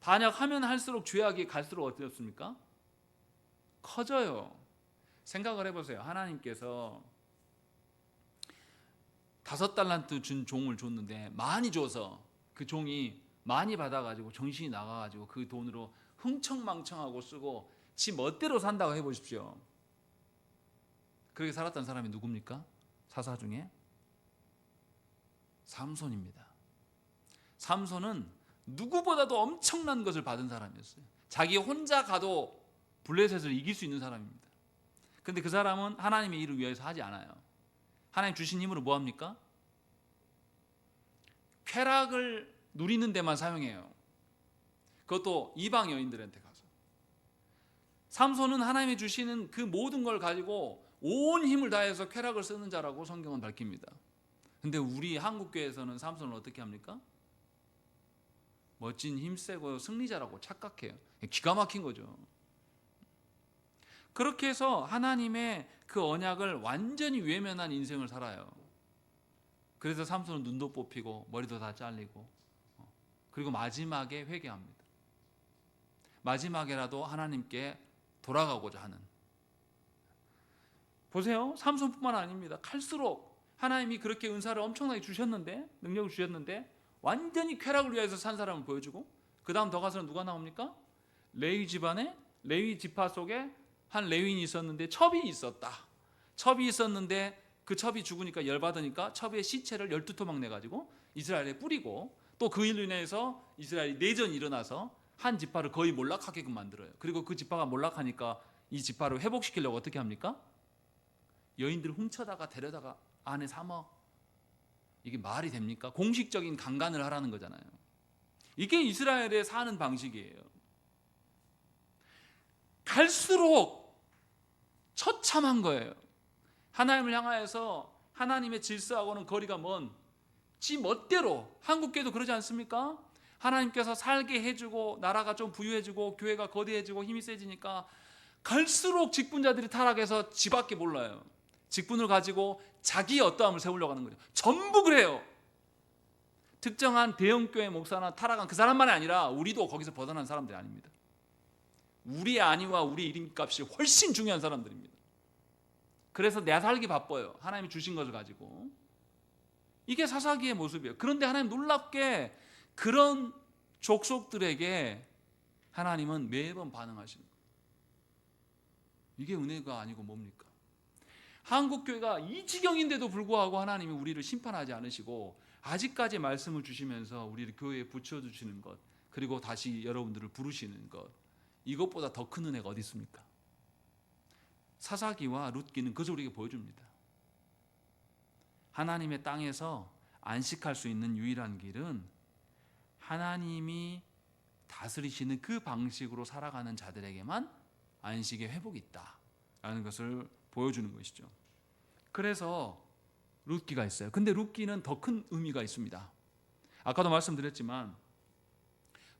반역하면 할수록 죄악이 갈수록 어떻습니까? 커져요. 생각을 해보세요. 하나님께서 5달란트 준 종을 줬는데 많이 줘서 그 종이 많이 받아가지고 정신이 나가가지고 그 돈으로 흥청망청하고 쓰고 지 멋대로 산다고 해보십시오. 그렇게 살았던 사람이 누굽니까? 사사 중에 삼손입니다. 삼손은 누구보다도 엄청난 것을 받은 사람이었어요. 자기 혼자 가도 블레셋을 이길 수 있는 사람입니다. 그런데 그 사람은 하나님의 일을 위해서 하지 않아요. 하나님 주신 힘으로 뭐 합니까? 쾌락을 누리는 데만 사용해요. 그것도 이방 여인들한테 가서. 삼손은 하나님이 주시는 그 모든 걸 가지고 온 힘을 다해서 쾌락을 쓰는 자라고 성경은 밝힙니다. 근데 우리 한국교회에서는 삼손을 어떻게 합니까? 멋진 힘세고 승리자라고 착각해요. 기가 막힌 거죠. 그렇게 해서 하나님의 그 언약을 완전히 외면한 인생을 살아요. 그래서 삼손은 눈도 뽑히고 머리도 다 잘리고, 그리고 마지막에 회개합니다. 마지막에라도 하나님께 돌아가고자 하는. 보세요. 삼손뿐만 아닙니다. 갈수록 하나님이 그렇게 은사를 엄청나게 주셨는데, 능력을 주셨는데 완전히 쾌락을 위해서 산 사람을 보여주고, 그 다음 더 가서는 누가 나옵니까? 레위 집안에, 레위 지파 속에 한 레위인이 있었는데 첩이 있었다. 첩이 있었는데 그 첩이 죽으니까 열받으니까 첩의 시체를 12토막 내가지고 이스라엘에 뿌리고, 또 그 일로 인해서 이스라엘이 내전이 일어나서 한 지파를 거의 몰락하게끔 만들어요. 그리고 그 지파가 몰락하니까 이 지파를 회복시키려고 어떻게 합니까? 여인들을 훔쳐다가 데려다가 안에 삼어. 이게 말이 됩니까? 공식적인 강간을 하라는 거잖아요. 이게 이스라엘의 사는 방식이에요. 갈수록 처참한 거예요. 하나님을 향하여서 하나님의 질서하고는 거리가 먼 지 멋대로, 한국교회도 그러지 않습니까? 하나님께서 살게 해주고 나라가 좀 부유해지고 교회가 거대해지고 힘이 세지니까 갈수록 직분자들이 타락해서 지밖에 몰라요. 직분을 가지고 자기의 어떠함을 세우려고 하는 거죠. 전부 그래요. 특정한 대형교회 목사나 타락한 그 사람만이 아니라 우리도 거기서 벗어난 사람들이 아닙니다. 우리의 안위와 우리의 이름값이 훨씬 중요한 사람들입니다. 그래서 내 살기 바빠요. 하나님이 주신 것을 가지고. 이게 사사기의 모습이에요. 그런데 하나님 놀랍게 그런 족속들에게 하나님은 매번 반응하시는 거예요. 이게 은혜가 아니고 뭡니까? 한국교회가 이 지경인데도 불구하고 하나님이 우리를 심판하지 않으시고 아직까지 말씀을 주시면서 우리를 교회에 붙여주시는 것, 그리고 다시 여러분들을 부르시는 것, 이것보다 더 큰 은혜가 어디 있습니까? 사사기와 룻기는 그것을 우리에게 보여줍니다. 하나님의 땅에서 안식할 수 있는 유일한 길은 하나님이 다스리시는 그 방식으로 살아가는 자들에게만 안식의 회복이 있다라는 것을 보여주는 것이죠. 그래서 룻기가 있어요. 근데 룻기는 더 큰 의미가 있습니다. 아까도 말씀드렸지만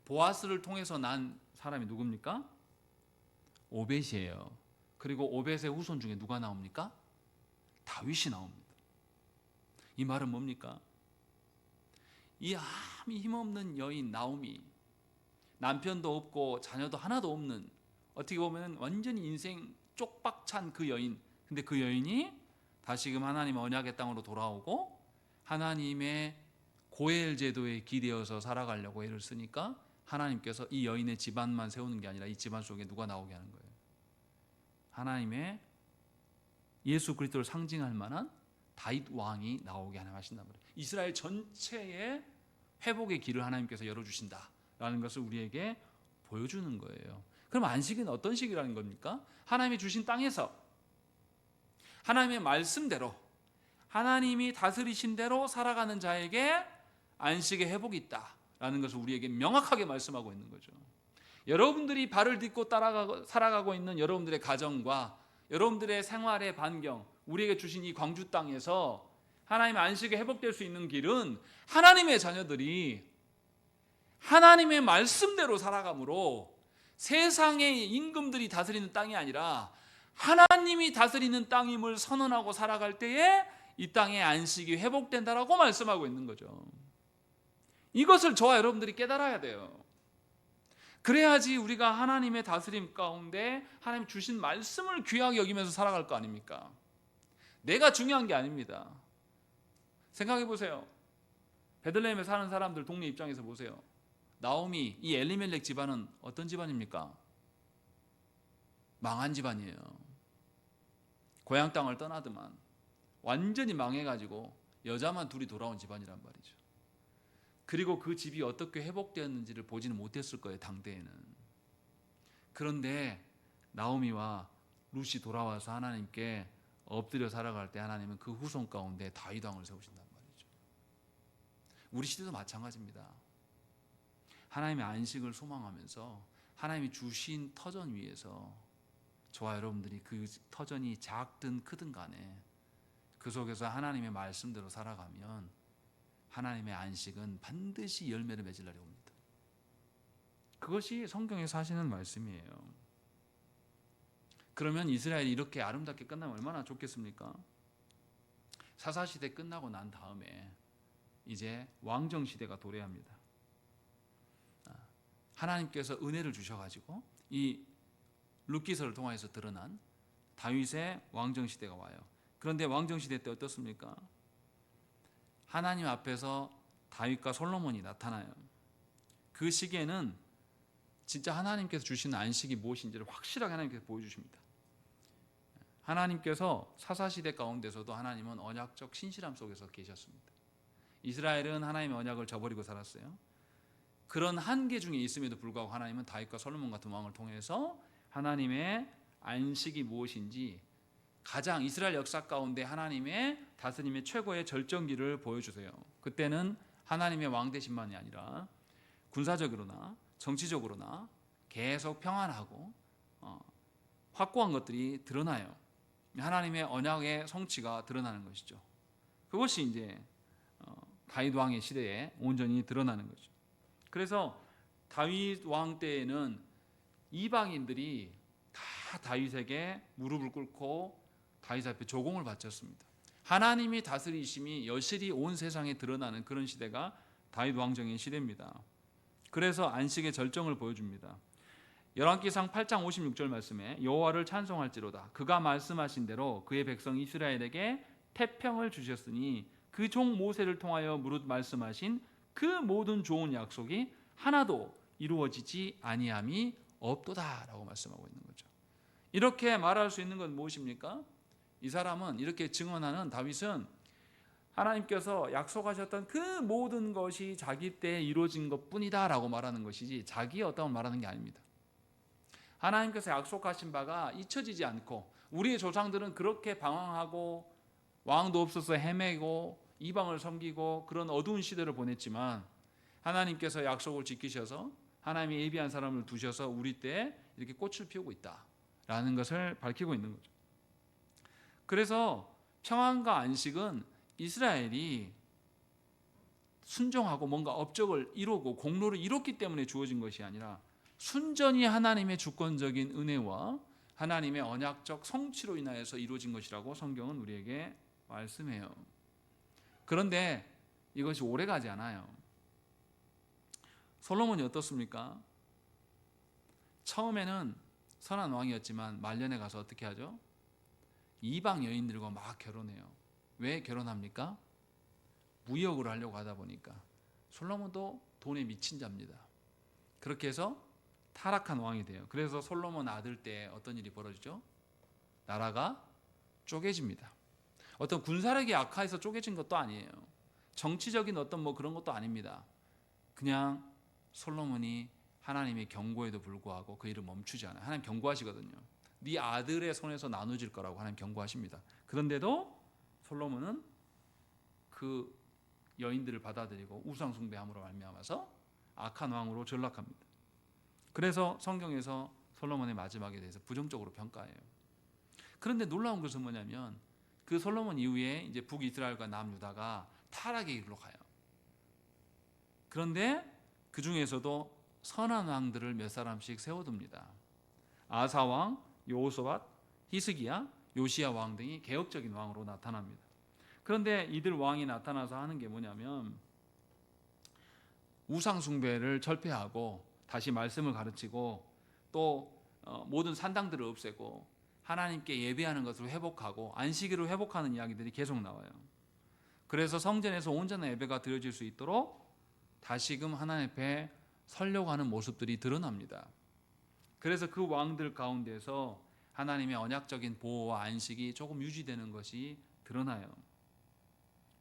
보아스를 통해서 난 사람이 누굽니까? 오벳이에요. 그리고 오벳의 후손 중에 누가 나옵니까? 다윗이 나옵니다. 이 말은 뭡니까? 이 아무 힘없는 여인 나오미, 남편도 없고 자녀도 하나도 없는, 어떻게 보면 완전히 인생 쪽박찬 그 여인, 근데 그 여인이 다시금 하나님의 언약의 땅으로 돌아오고 하나님의 고엘 제도에 기대어서 살아가려고 애를 쓰니까 하나님께서 이 여인의 집안만 세우는 게 아니라 이 집안 속에 누가 나오게 하는 거예요? 하나님의 예수 그리스도를 상징할 만한 다윗 왕이 나오게 하신단 말이에요. 이스라엘 전체의 회복의 길을 하나님께서 열어주신다라는 있다라는 것을 우리에게 보여주는 거예요. 그럼 안식은 어떤 식이라는 겁니까? 하나님이 주신 땅에서 하나님의 말씀대로 하나님이 다스리신 대로 살아가는 자에게 안식의 회복이 있다라는 것을 우리에게 명확하게 말씀하고 있는 거죠. 여러분들이 발을 딛고 살아가고 있는 여러분들의 가정과 여러분들의 생활의 반경, 우리에게 주신 이 광주 땅에서 하나님의 안식이 회복될 수 있는 길은 하나님의 자녀들이 하나님의 말씀대로 살아감으로 세상의 임금들이 다스리는 땅이 아니라 하나님이 다스리는 땅임을 선언하고 살아갈 때에 이 땅의 안식이 회복된다라고 말씀하고 있는 거죠. 이것을 저와 여러분들이 깨달아야 돼요. 그래야지 우리가 하나님의 다스림 가운데 하나님 주신 말씀을 귀하게 여기면서 살아갈 거 아닙니까? 내가 중요한 게 아닙니다. 생각해 보세요. 베들레헴에 사는 사람들 동네 입장에서 보세요. 나오미, 이 엘리멜렉 집안은 어떤 집안입니까? 망한 집안이에요. 고향 땅을 떠나더만 완전히 망해가지고 여자만 둘이 돌아온 집안이란 말이죠. 그리고 그 집이 어떻게 회복되었는지를 보지는 못했을 거예요, 당대에는. 그런데 나오미와 룻이 돌아와서 하나님께 엎드려 살아갈 때 하나님은 그 후손 가운데 다윗 왕을 세우신단 말이죠. 우리 시대도 마찬가지입니다. 하나님의 안식을 소망하면서 하나님이 주신 터전 위에서 저와 여러분들이 그 터전이 작든 크든 간에 그 속에서 하나님의 말씀대로 살아가면 하나님의 안식은 반드시 열매를 맺을 날이 옵니다. 그것이 성경에서 하시는 말씀이에요. 그러면 이스라엘이 이렇게 아름답게 끝나면 얼마나 좋겠습니까? 사사시대 끝나고 난 다음에 이제 왕정시대가 도래합니다. 하나님께서 은혜를 주셔가지고 이 룻기서를 통해서 드러난 다윗의 왕정시대가 와요. 그런데 왕정시대 때 어떻습니까? 하나님 앞에서 다윗과 솔로몬이 나타나요. 그 시기에는 진짜 하나님께서 주신 안식이 무엇인지를 확실하게 하나님께서 보여주십니다. 하나님께서 사사시대 가운데서도 하나님은 언약적 신실함 속에서 계셨습니다. 이스라엘은 하나님의 언약을 저버리고 살았어요. 그런 한계 중에 있음에도 불구하고 하나님은 다윗과 솔로몬 같은 왕을 통해서 하나님의 안식이 무엇인지 가장 이스라엘 역사 가운데 하나님의 다스림의 최고의 절정기를 보여주세요. 그때는 하나님의 왕 대신만이 아니라 군사적으로나 정치적으로나 계속 평안하고 확고한 것들이 드러나요. 하나님의 언약의 성취가 드러나는 것이죠. 그것이 이제 다윗 왕의 시대에 온전히 드러나는 거죠. 그래서 다윗 왕 때에는 이방인들이 다 다윗에게 무릎을 꿇고 다윗 앞에 조공을 바쳤습니다. 하나님이 다스리심이 여실히 온 세상에 드러나는 그런 시대가 다윗 왕정의 시대입니다. 그래서 안식의 절정을 보여줍니다. 열왕기상 8장 56절 말씀에 여호와를 찬송할지로다 그가 말씀하신 대로 그의 백성 이스라엘에게 태평을 주셨으니 그 종 모세를 통하여 무릇 말씀하신 그 모든 좋은 약속이 하나도 이루어지지 아니함이 없도다라고 말씀하고 있는 거죠. 이렇게 말할 수 있는 건 무엇입니까? 이 사람은 이렇게 증언하는 다윗은 하나님께서 약속하셨던 그 모든 것이 자기 때에 이루어진 것뿐이다 라고 말하는 것이지 자기의 어떤 말하는 게 아닙니다. 하나님께서 약속하신 바가 잊혀지지 않고 우리의 조상들은 그렇게 방황하고 왕도 없어서 헤매고 이방을 섬기고 그런 어두운 시대를 보냈지만 하나님께서 약속을 지키셔서 하나님이 예비한 사람을 두셔서 우리 때에 이렇게 꽃을 피우고 있다라는 것을 밝히고 있는 거죠. 그래서 평안과 안식은 이스라엘이 순종하고 뭔가 업적을 이루고 공로를 이뤘기 때문에 주어진 것이 아니라 순전히 하나님의 주권적인 은혜와 하나님의 언약적 성취로 인하여서 이루어진 것이라고 성경은 우리에게 말씀해요. 그런데 이것이 오래가지 않아요. 솔로몬이 어떻습니까? 처음에는 선한 왕이었지만 말년에 가서 어떻게 하죠? 이방 여인들과 막 결혼해요. 왜 결혼합니까? 무역을 하려고 하다 보니까. 솔로몬도 돈에 미친 자입니다. 그렇게 해서 타락한 왕이 돼요. 그래서 솔로몬 아들 때 어떤 일이 벌어지죠? 나라가 쪼개집니다. 어떤 군사력이 약화해서 쪼개진 것도 아니에요. 정치적인 어떤 그런 것도 아닙니다. 그냥 솔로몬이 하나님의 경고에도 불구하고 그 일을 멈추지 않아요. 하나님 경고하시거든요. 네 아들의 손에서 나눠질 거라고 하나님 경고하십니다. 그런데도 솔로몬은 그 여인들을 받아들이고 우상 숭배함으로 말미암아서 악한 왕으로 전락합니다. 그래서 성경에서 솔로몬의 마지막에 대해서 부정적으로 평가해요. 그런데 놀라운 것은 뭐냐면 그 솔로몬 이후에 이제 북이스라엘과 남유다가 타락의 길로 가요. 그런데 그 중에서도 선한 왕들을 몇 사람씩 세워둡니다. 아사 왕, 여호사밧, 히스기야, 요시야 왕 등이 개혁적인 왕으로 나타납니다. 그런데 이들 왕이 나타나서 하는 게 뭐냐면 우상 숭배를 철폐하고 다시 말씀을 가르치고 또 모든 산당들을 없애고 하나님께 예배하는 것으로 회복하고 안식일을 회복하는 이야기들이 계속 나와요. 그래서 성전에서 온전한 예배가 드려질 수 있도록 다시금 하나님 앞에 서려고 하는 모습들이 드러납니다. 그래서 그 왕들 가운데서 하나님의 언약적인 보호와 안식이 조금 유지되는 것이 드러나요.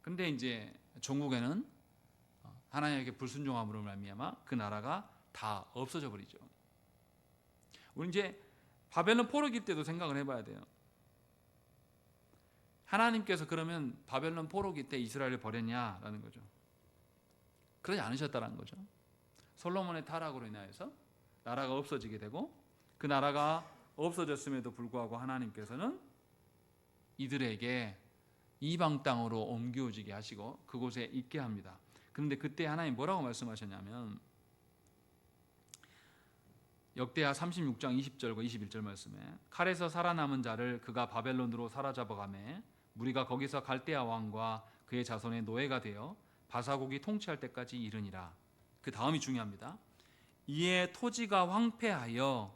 근데 이제 종국에는 하나님에게 불순종함으로 말미암아 그 나라가 다 없어져 버리죠. 우리 이제 바벨론 포로기 때도 생각을 해봐야 돼요. 하나님께서 그러면 바벨론 포로기 때 이스라엘을 버렸냐라는 거죠. 그러지 않으셨다는 거죠. 솔로몬의 타락으로 인하여서 나라가 없어지게 되고 그 나라가 없어졌음에도 불구하고 하나님께서는 이들에게 이방 땅으로 옮겨지게 하시고 그곳에 있게 합니다. 그런데 그때 하나님 뭐라고 말씀하셨냐면 역대하 36장 20절과 21절 말씀에 칼에서 살아남은 자를 그가 바벨론으로 사로잡아가매 무리가 거기서 갈대아 왕과 그의 자손의 노예가 되어 바사국이 통치할 때까지 이르니라. 그 다음이 중요합니다. 이에 토지가 황폐하여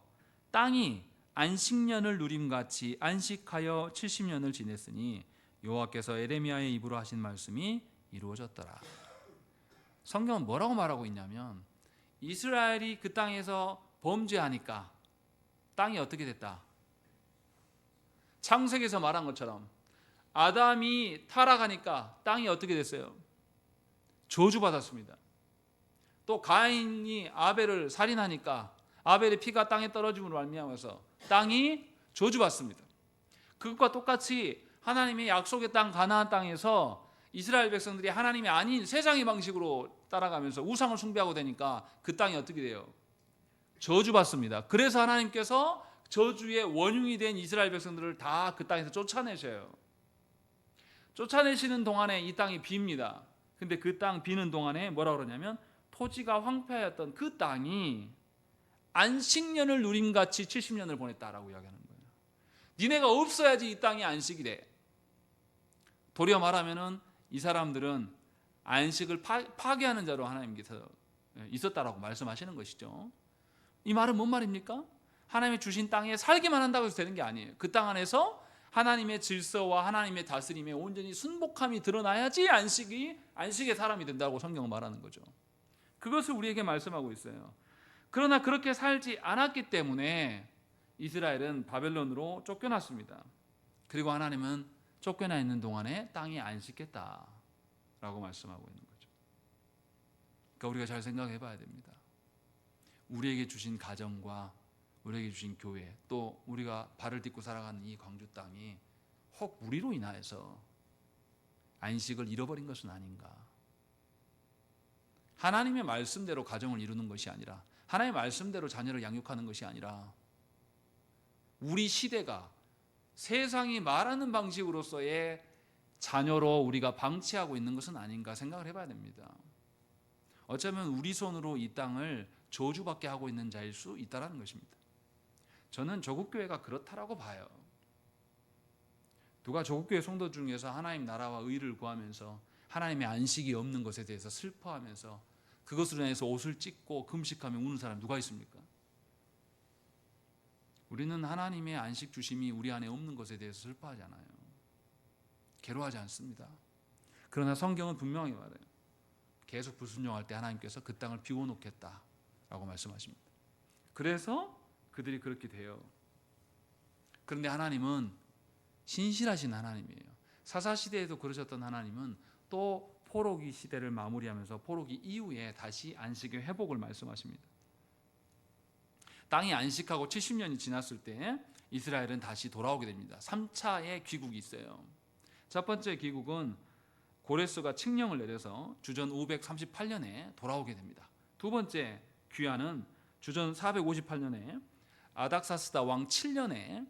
땅이 안식년을 누림같이 안식하여 70년을 지냈으니 여호와께서 에레미야의 입으로 하신 말씀이 이루어졌더라. 성경은 뭐라고 말하고 있냐면 이스라엘이 그 땅에서 범죄하니까 땅이 어떻게 됐다? 창세기에서 말한 것처럼 아담이 타락하니까 땅이 어떻게 됐어요? 저주받았습니다. 또 가인이 아벨을 살인하니까 아벨의 피가 땅에 떨어짐으로 말미암아서 땅이 저주받습니다. 그것과 똑같이 하나님의 약속의 땅 가나안 땅에서 이스라엘 백성들이 하나님이 아닌 세상의 방식으로 따라가면서 우상을 숭배하고 되니까 그 땅이 어떻게 돼요? 저주받습니다. 그래서 하나님께서 저주의 원흉이 된 이스라엘 백성들을 다 그 땅에서 쫓아내셔요. 쫓아내시는 동안에 이 땅이 빕니다. 근데 그 땅 비는 동안에 뭐라고 그러냐면 토지가 황폐하였던 그 땅이 안식년을 누림같이 70년을 보냈다라고 이야기하는 거예요. 니네가 없어야지 이 땅이 안식이 돼. 도리어 말하면은 이 사람들은 안식을 파괴하는 자로 하나님께서 있었다라고 말씀하시는 것이죠. 이 말은 뭔 말입니까? 하나님의 주신 땅에 살기만 한다고 해서 되는 게 아니에요. 그 땅 안에서 하나님의 질서와 하나님의 다스림에 온전히 순복함이 드러나야지 안식의 사람이 된다고 성경은 말하는 거죠. 그것을 우리에게 말씀하고 있어요. 그러나 그렇게 살지 않았기 때문에 이스라엘은 바벨론으로 쫓겨났습니다. 그리고 하나님은 쫓겨나 있는 동안에 땅이 안식했다라고 말씀하고 있는 거죠. 그러니까 우리가 잘 생각해 봐야 됩니다. 우리에게 주신 가정과 우리에게 주신 교회, 또 우리가 발을 딛고 살아가는 이 광주 땅이 혹 우리로 인하여서 안식을 잃어버린 것은 아닌가. 하나님의 말씀대로 가정을 이루는 것이 아니라, 하나님의 말씀대로 자녀를 양육하는 것이 아니라, 우리 시대가 세상이 말하는 방식으로서의 자녀로 우리가 방치하고 있는 것은 아닌가 생각을 해봐야 됩니다. 어쩌면 우리 손으로 이 땅을 저주받게 하고 있는 자일 수 있다는 것입니다. 저는 조국교회가 그렇다라고 봐요. 누가 조국교회 성도 중에서 하나님 나라와 의를 구하면서 하나님의 안식이 없는 것에 대해서 슬퍼하면서 그것으로 인해서 옷을 찢고 금식하며 우는 사람 누가 있습니까? 우리는 하나님의 안식 주심이 우리 안에 없는 것에 대해서 슬퍼하지 않아요. 괴로워하지 않습니다. 그러나 성경은 분명히 말해요. 계속 불순종할 때 하나님께서 그 땅을 비워놓겠다라고 말씀하십니다. 그래서 그들이 그렇게 돼요. 그런데 하나님은 신실하신 하나님이에요. 사사시대에도 그러셨던 하나님은 또 포로기 시대를 마무리하면서 포로기 이후에 다시 안식의 회복을 말씀하십니다. 땅이 안식하고 70년이 지났을 때 이스라엘은 다시 돌아오게 됩니다. 3차의 귀국이 있어요. 첫 번째 귀국은 고레스가 칙령을 내려서 주전 538년에 돌아오게 됩니다. 두 번째 귀환은 주전 458년에 아닥사스다 왕 7년에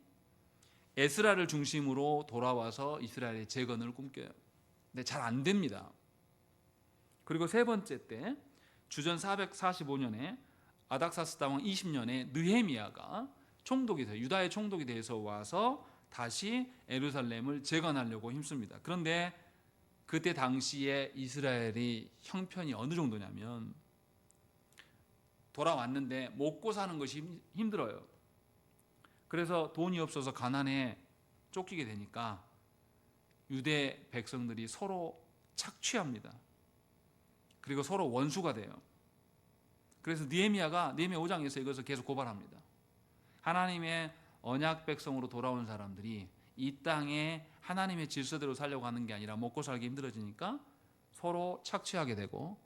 에스라를 중심으로 돌아와서 이스라엘의 재건을 꿈꿔요. 근데 잘 안 됩니다. 그리고 세 번째 때 주전 445년에 아닥사스다 왕 20년에 느헤미야가 총독이 돼요. 유다의 총독이 돼서 와서 다시 예루살렘을 재건하려고 힘씁니다. 그런데 그때 당시에 이스라엘이 형편이 어느 정도냐면 돌아왔는데 먹고 사는 것이 힘들어요. 그래서 돈이 없어서 가난에 쫓기게 되니까 유대 백성들이 서로 착취합니다. 그리고 서로 원수가 돼요. 그래서 느헤미야가 느헤미야 5장에서 이것을 계속 고발합니다. 하나님의 언약 백성으로 돌아온 사람들이 이 땅에 하나님의 질서대로 살려고 하는 게 아니라 먹고 살기 힘들어지니까 서로 착취하게 되고,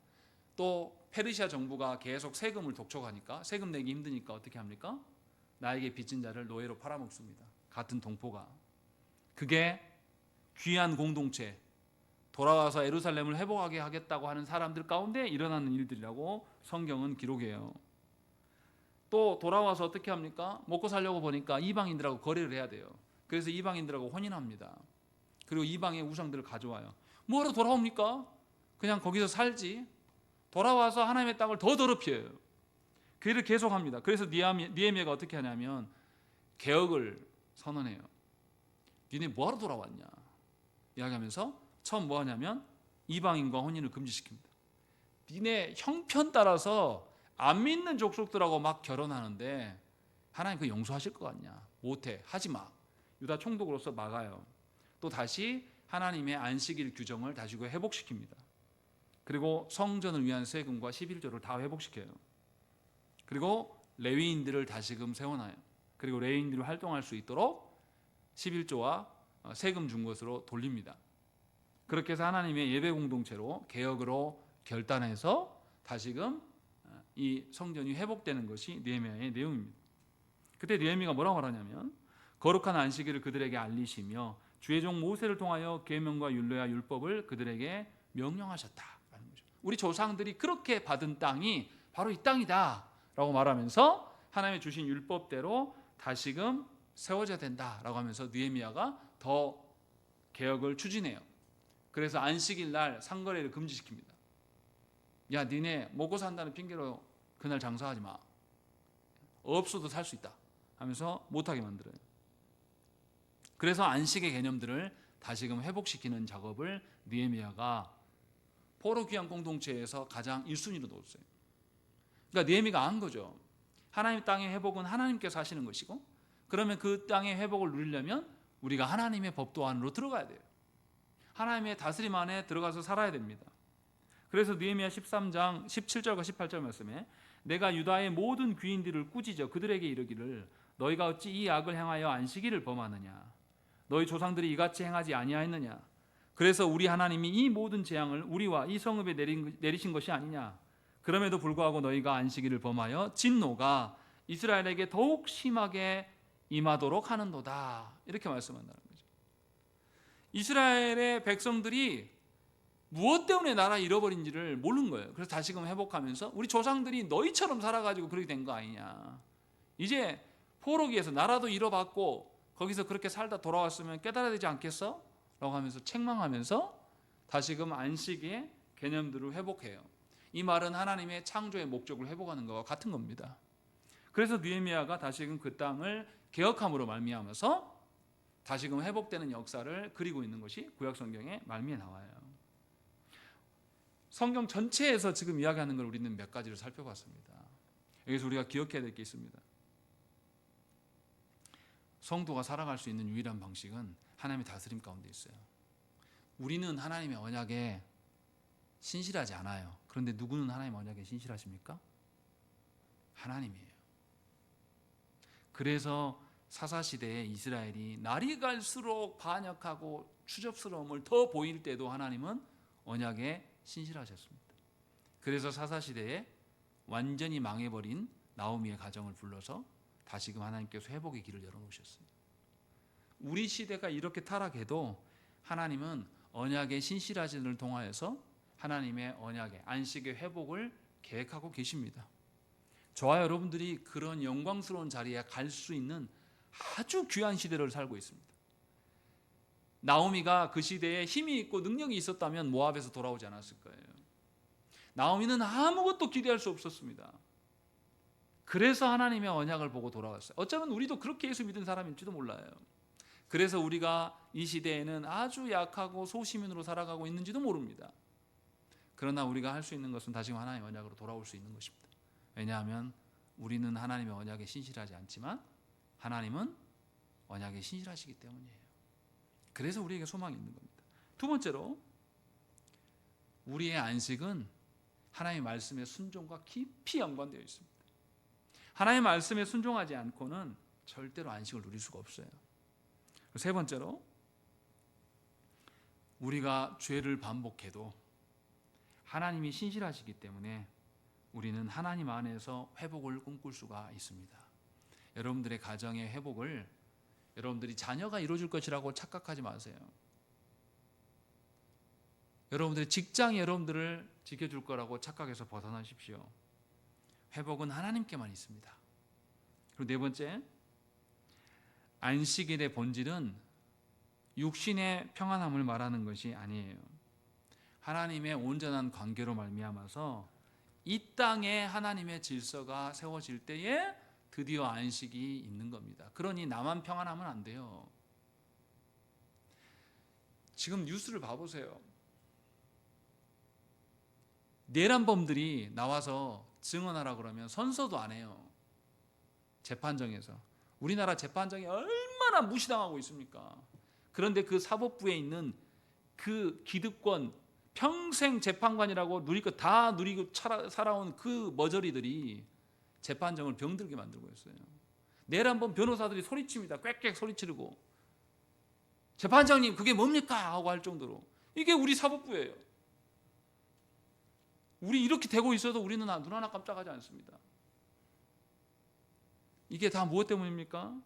또 페르시아 정부가 계속 세금을 독촉하니까 세금 내기 힘드니까 어떻게 합니까? 나에게 빚진 자를 노예로 팔아먹습니다. 같은 동포가. 그게 귀한 공동체, 돌아와서 예루살렘을 회복하게 하겠다고 하는 사람들 가운데 일어나는 일들이라고 성경은 기록해요. 또 돌아와서 어떻게 합니까? 먹고 살려고 보니까 이방인들하고 거래를 해야 돼요. 그래서 이방인들하고 혼인합니다. 그리고 이방의 우상들을 가져와요. 뭐하러 돌아옵니까? 그냥 거기서 살지. 돌아와서 하나님의 땅을 더 더럽혀요. 그 일을 계속합니다. 그래서 느헤미야가 어떻게 하냐면 개혁을 선언해요. 니네 뭐하러 돌아왔냐 이야기하면서 처음 뭐 하냐면 이방인과 혼인을 금지시킵니다. 니네 형편 따라서 안 믿는 족속들하고 막 결혼하는데 하나님 그거 용서하실 것 같냐? 못해. 하지마. 유다 총독으로서 막아요. 또 다시 하나님의 안식일 규정을 다시 회복시킵니다. 그리고 성전을 위한 세금과 11조를 다 회복시켜요. 그리고 레위인들을 다시금 세워놔요. 그리고 레위인들이 활동할 수 있도록 11조와 세금 준 것으로 돌립니다. 그렇게 해서 하나님의 예배 공동체로 개혁으로 결단해서 다시금 이 성전이 회복되는 것이 느헤미야의 내용입니다. 그때 느헤미야가 뭐라고 말하냐면 거룩한 안식일을 그들에게 알리시며 주의 종 모세를 통하여 계명과 율례와 율법을 그들에게 명령하셨다라는 거죠. 우리 조상들이 그렇게 받은 땅이 바로 이 땅이다라고 말하면서 하나님의 주신 율법대로 다시금 세워져야 된다라고 하면서 느헤미야가 더 개혁을 추진해요. 그래서 안식일 날 상거래를 금지시킵니다. 야, 니네 먹고 산다는 핑계로 그날 장사하지 마. 없어도 살 수 있다 하면서 못하게 만들어요. 그래서 안식의 개념들을 다시금 회복시키는 작업을 느헤미야가 포로 귀환 공동체에서 가장 1순위로 놓았어요. 그러니까 느헤미야가 안 거죠. 하나님 땅의 회복은 하나님께서 하시는 것이고, 그러면 그 땅의 회복을 누리려면 우리가 하나님의 법도 안으로 들어가야 돼요. 하나님의 다스림 안에 들어가서 살아야 됩니다. 그래서 느헤미야 13장 17절과 18절 말씀에 내가 유다의 모든 귀인들을 꾸짖어 그들에게 이르기를 너희가 어찌 이 악을 행하여 안식일을 범하느냐? 너희 조상들이 이같이 행하지 아니하였느냐? 그래서 우리 하나님이 이 모든 재앙을 우리와 이 성읍에 내리신 것이 아니냐? 그럼에도 불구하고 너희가 안식일을 범하여 진노가 이스라엘에게 더욱 심하게 임하도록 하는도다. 이렇게 말씀한다는 거죠. 이스라엘의 백성들이 무엇 때문에 나라 잃어버린지를 모르는 거예요. 그래서 다시금 회복하면서 우리 조상들이 너희처럼 살아가지고 그렇게 된 거 아니냐. 이제 포로기에서 나라도 잃어봤고 거기서 그렇게 살다 돌아왔으면 깨달아야 되지 않겠어? 라고 하면서 책망하면서 다시금 안식의 개념들을 회복해요. 이 말은 하나님의 창조의 목적을 회복하는 것과 같은 겁니다. 그래서 느헤미야가 다시금 그 땅을 개혁함으로 말미암아서 다시금 회복되는 역사를 그리고 있는 것이 구약성경의 말미에 나와요. 성경 전체에서 지금 이야기하는 걸 우리는 몇 가지를 살펴봤습니다. 여기서 우리가 기억해야 될 게 있습니다. 성도가 살아갈 수 있는 유일한 방식은 하나님의 다스림 가운데 있어요. 우리는 하나님의 언약에 신실하지 않아요. 그런데 누구는 하나님의 언약에 신실하십니까? 하나님이에요. 그래서 사사시대에 이스라엘이 날이 갈수록 반역하고 추접스러움을 더 보일 때도 하나님은 언약에 신실하셨습니다. 그래서 사사시대에 완전히 망해버린 나오미의 가정을 불러서 다시금 하나님께서 회복의 길을 열어놓으셨어요. 우리 시대가 이렇게 타락해도 하나님은 언약의 신실하심을 통하여서 하나님의 언약의 안식의 회복을 계획하고 계십니다. 저와 여러분들이 그런 영광스러운 자리에 갈 수 있는 아주 귀한 시대를 살고 있습니다. 나오미가 그 시대에 힘이 있고 능력이 있었다면 모압에서 돌아오지 않았을 거예요. 나오미는 아무것도 기대할 수 없었습니다. 그래서 하나님의 언약을 보고 돌아왔어요. 어쩌면 우리도 그렇게 예수 믿은 사람일지도 몰라요. 그래서 우리가 이 시대에는 아주 약하고 소시민으로 살아가고 있는지도 모릅니다. 그러나 우리가 할 수 있는 것은 다시금 하나님의 언약으로 돌아올 수 있는 것입니다. 왜냐하면 우리는 하나님의 언약에 신실하지 않지만 하나님은 언약에 신실하시기 때문이에요. 그래서 우리에게 소망이 있는 겁니다. 두 번째로, 우리의 안식은 하나님의 말씀의 순종과 깊이 연관되어 있습니다. 하나님의 말씀에 순종하지 않고는 절대로 안식을 누릴 수가 없어요. 세 번째로, 우리가 죄를 반복해도 하나님이 신실하시기 때문에 우리는 하나님 안에서 회복을 꿈꿀 수가 있습니다. 여러분들의 가정의 회복을 여러분들이 자녀가 이루어줄 것이라고 착각하지 마세요. 여러분들의 직장이 여러분들을 지켜줄 거라고 착각해서 벗어나십시오. 회복은 하나님께만 있습니다. 그리고 네 번째, 안식일의 본질은 육신의 평안함을 말하는 것이 아니에요. 하나님의 온전한 관계로 말미암아서 이 땅에 하나님의 질서가 세워질 때에 드디어 안식이 있는 겁니다. 그러니 나만 평안하면 안 돼요. 지금 뉴스를 봐보세요. 내란범들이 나와서 증언하라 그러면 선서도 안 해요. 재판정에서. 우리나라 재판정이 얼마나 무시당하고 있습니까? 그런데 그 사법부에 있는 그 기득권, 평생 재판관이라고 누릴 거 다 누리고 살아온 그 머저리들이 재판정을 병들게 만들고 있어요. 내란범 변호사들이 소리칩니다. 꽥꽥 소리치르고, 재판장님 그게 뭡니까? 하고 할 정도로. 이게 우리 사법부예요. 우리 이렇게 되고 있어도 우리는 눈 하나 깜짝하지 않습니다. 이게 다 무엇 때문입니까?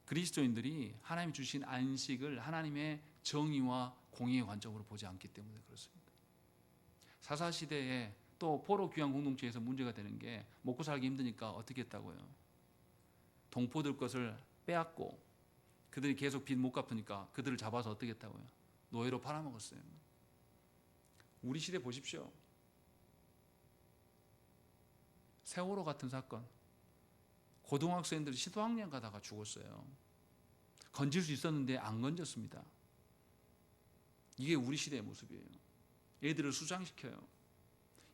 그리스도인들이 하나님이 주신 안식을 하나님의 정의와 공의의 관점으로 보지 않기 때문에 그렇습니다. 사사시대에 또 포로 귀환 공동체에서 문제가 되는 게 먹고 살기 힘드니까 어떻게 했다고요? 동포들 것을 빼앗고 그들이 계속 빚 못 갚으니까 그들을 잡아서 어떻게 했다고요? 노예로 팔아먹었어요. 우리 시대 보십시오. 세월호 같은 사건, 고등학생들이 시도학년 가다가 죽었어요. 건질 수 있었는데 안 건졌습니다. 이게 우리 시대의 모습이에요. 애들을 수장시켜요.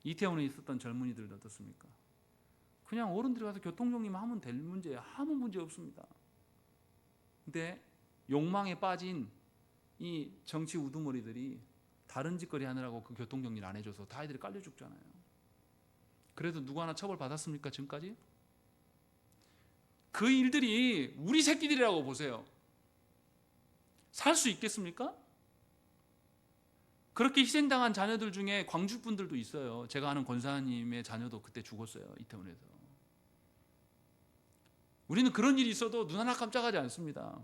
이태원에 있었던 젊은이들 어떻습니까? 그냥 어른들이 가서 교통정리만 하면 될 문제예요. 아무 문제 없습니다. 근데 욕망에 빠진 이 정치 우두머리들이 다른 짓거리 하느라고 그 교통정리를 안 해줘서 다 아이들이 깔려 죽잖아요. 그래도 누구 하나 처벌받았습니까 지금까지? 그 일들이 우리 새끼들이라고 보세요. 살 수 있겠습니까? 그렇게 희생당한 자녀들 중에 광주분들도 있어요. 제가 아는 권사님의 자녀도 그때 죽었어요. 이태원에서. 우리는 그런 일이 있어도 눈 하나 깜짝하지 않습니다.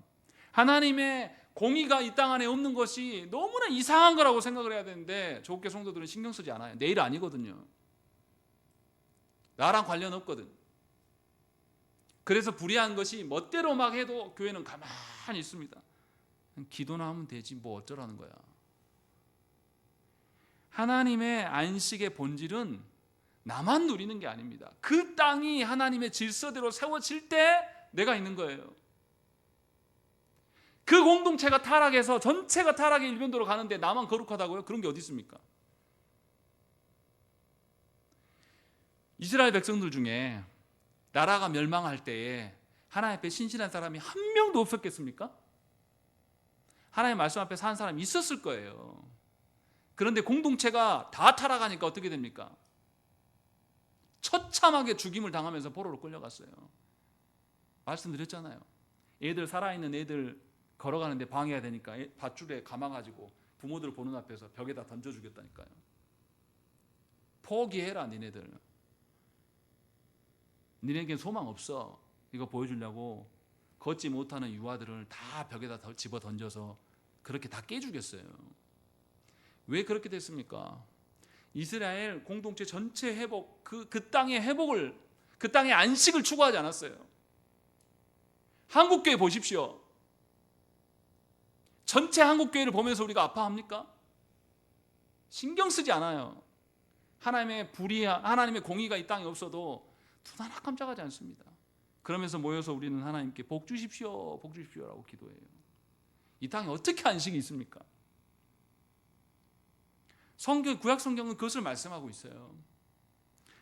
하나님의 공의가 이 땅 안에 없는 것이 너무나 이상한 거라고 생각을 해야 되는데 조국교 성도들은 신경 쓰지 않아요. 내일 아니거든요. 나랑 관련 없거든. 그래서 불의한 것이 멋대로 막 해도 교회는 가만히 있습니다. 기도나 하면 되지 뭐 어쩌라는 거야. 하나님의 안식의 본질은 나만 누리는 게 아닙니다. 그 땅이 하나님의 질서대로 세워질 때 내가 있는 거예요. 그 공동체가 타락해서 전체가 타락의 일변도로 가는데 나만 거룩하다고요? 그런 게 어디 있습니까? 이스라엘 백성들 중에 나라가 멸망할 때에 하나님 앞에 신실한 사람이 한 명도 없었겠습니까? 하나님 말씀 앞에 산 사람이 있었을 거예요. 그런데 공동체가 다 타락하니까 어떻게 됩니까? 처참하게 죽임을 당하면서 포로로 끌려갔어요. 말씀드렸잖아요. 애들 살아있는 애들 걸어가는데 방해가 되니까 밧줄에 감아가지고 부모들 보는 앞에서 벽에다 던져 주겠다니까요. 포기해라 니네들. 니네겐 소망 없어. 이거 보여주려고 걷지 못하는 유아들을 다 벽에다 집어 던져서 그렇게 다 깨주겠어요. 왜 그렇게 됐습니까? 이스라엘 공동체 전체 회복, 그 땅의 회복을, 그 땅의 안식을 추구하지 않았어요. 한국교회 보십시오. 전체 한국교회를 보면서 우리가 아파합니까? 신경 쓰지 않아요. 하나님의 하나님의 공의가 이 땅에 없어도 눈 하나 깜짝하지 않습니다. 그러면서 모여서 우리는 하나님께 복 주십시오, 복 주십시오라고 기도해요. 이 땅에 어떻게 안식이 있습니까? 구약 성경은 그것을 말씀하고 있어요.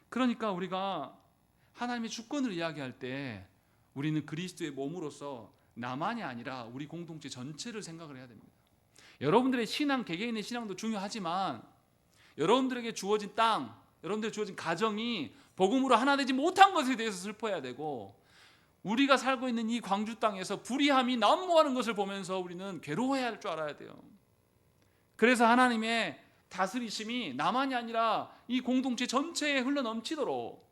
그러니까 우리가 하나님의 주권을 이야기할 때 우리는 그리스도의 몸으로서 나만이 아니라 우리 공동체 전체를 생각을 해야 됩니다. 여러분들의 신앙, 개개인의 신앙도 중요하지만 여러분들에게 주어진 땅, 여러분들에게 주어진 가정이 복음으로 하나 되지 못한 것에 대해서 슬퍼해야 되고, 우리가 살고 있는 이 광주 땅에서 불의함이 난무하는 것을 보면서 우리는 괴로워해야 할 줄 알아야 돼요. 그래서 하나님의 다스리심이 나만이 아니라 이 공동체 전체에 흘러넘치도록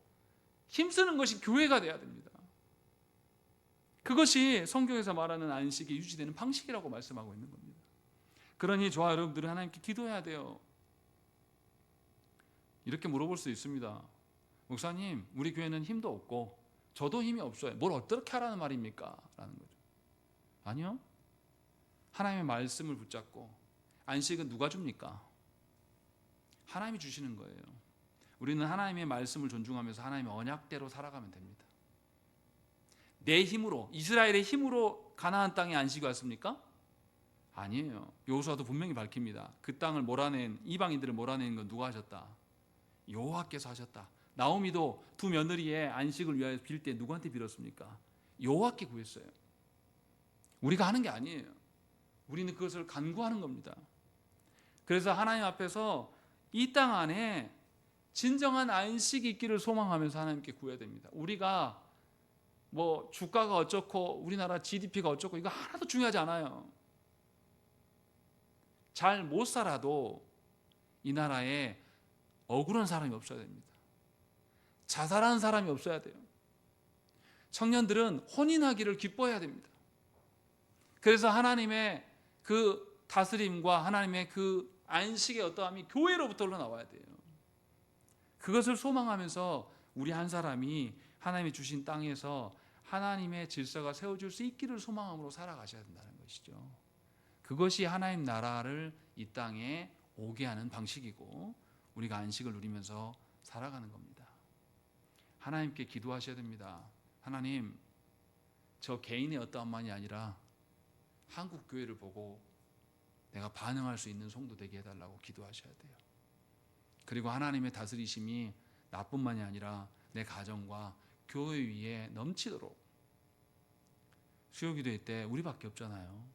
힘쓰는 것이 교회가 돼야 됩니다. 그것이 성경에서 말하는 안식이 유지되는 방식이라고 말씀하고 있는 겁니다. 그러니 저와 여러분들은 하나님께 기도해야 돼요. 이렇게 물어볼 수 있습니다. 목사님, 우리 교회는 힘도 없고 저도 힘이 없어요. 뭘 어떻게 하라는 말입니까? 라는 거죠. 아니요. 하나님의 말씀을 붙잡고, 안식은 누가 줍니까? 하나님이 주시는 거예요. 우리는 하나님의 말씀을 존중하면서 하나님의 언약대로 살아가면 됩니다. 내 힘으로, 이스라엘의 힘으로 가나안 땅에 안식이 왔습니까? 아니에요. 여호수아도 분명히 밝힙니다. 그 땅을 몰아낸, 이방인들을 몰아내는 건 누가 하셨다? 여호와께서 하셨다. 나오미도 두 며느리의 안식을 위하여 빌 때 누구한테 빌었습니까? 여호와께 구했어요. 우리가 하는 게 아니에요. 우리는 그것을 간구하는 겁니다. 그래서 하나님 앞에서 이 땅 안에 진정한 안식이 있기를 소망하면서 하나님께 구해야 됩니다. 우리가 뭐 주가가 어쩌고 우리나라 GDP가 어쩌고 이거 하나도 중요하지 않아요. 잘 못 살아도 이 나라에 억울한 사람이 없어야 됩니다. 자살하는 사람이 없어야 돼요. 청년들은 혼인하기를 기뻐해야 됩니다. 그래서 하나님의 그 다스림과 하나님의 그 안식의 어떠함이 교회로부터 흘러나와야 돼요. 그것을 소망하면서 우리 한 사람이 하나님이 주신 땅에서 하나님의 질서가 세워질 수 있기를 소망함으로 살아가셔야 된다는 것이죠. 그것이 하나님 나라를 이 땅에 오게 하는 방식이고 우리가 안식을 누리면서 살아가는 겁니다. 하나님께 기도하셔야 됩니다. 하나님, 저 개인의 어떠함만이 아니라 한국 교회를 보고 내가 반응할 수 있는 성도 되게 해달라고 기도하셔야 돼요. 그리고 하나님의 다스리심이 나뿐만이 아니라 내 가정과 교회 위에 넘치도록. 수요기도회 때 우리밖에 없잖아요.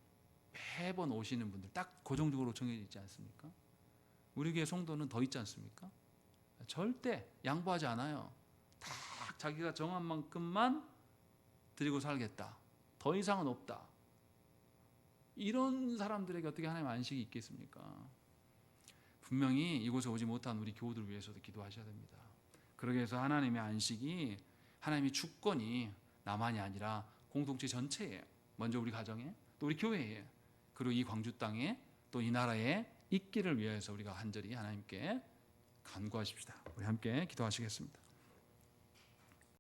매번 오시는 분들 딱 고정적으로 정해져 있지 않습니까? 우리 교회 성도는 더 있지 않습니까? 절대 양보하지 않아요. 다 자기가 정한 만큼만 드리고 살겠다. 더 이상은 없다. 이런 사람들에게 어떻게 하나님 안식이 있겠습니까? 분명히 이곳에 오지 못한 우리 교우들 위해서도 기도하셔야 됩니다. 그러기 위해서 하나님의 안식이, 하나님의 주권이 나만이 아니라 공동체 전체에, 먼저 우리 가정에, 또 우리 교회에, 그리고 이 광주 땅에, 또 이 나라에 있기를 위해서 우리가 간절히 하나님께 간구하십시다. 우리 함께 기도하시겠습니다.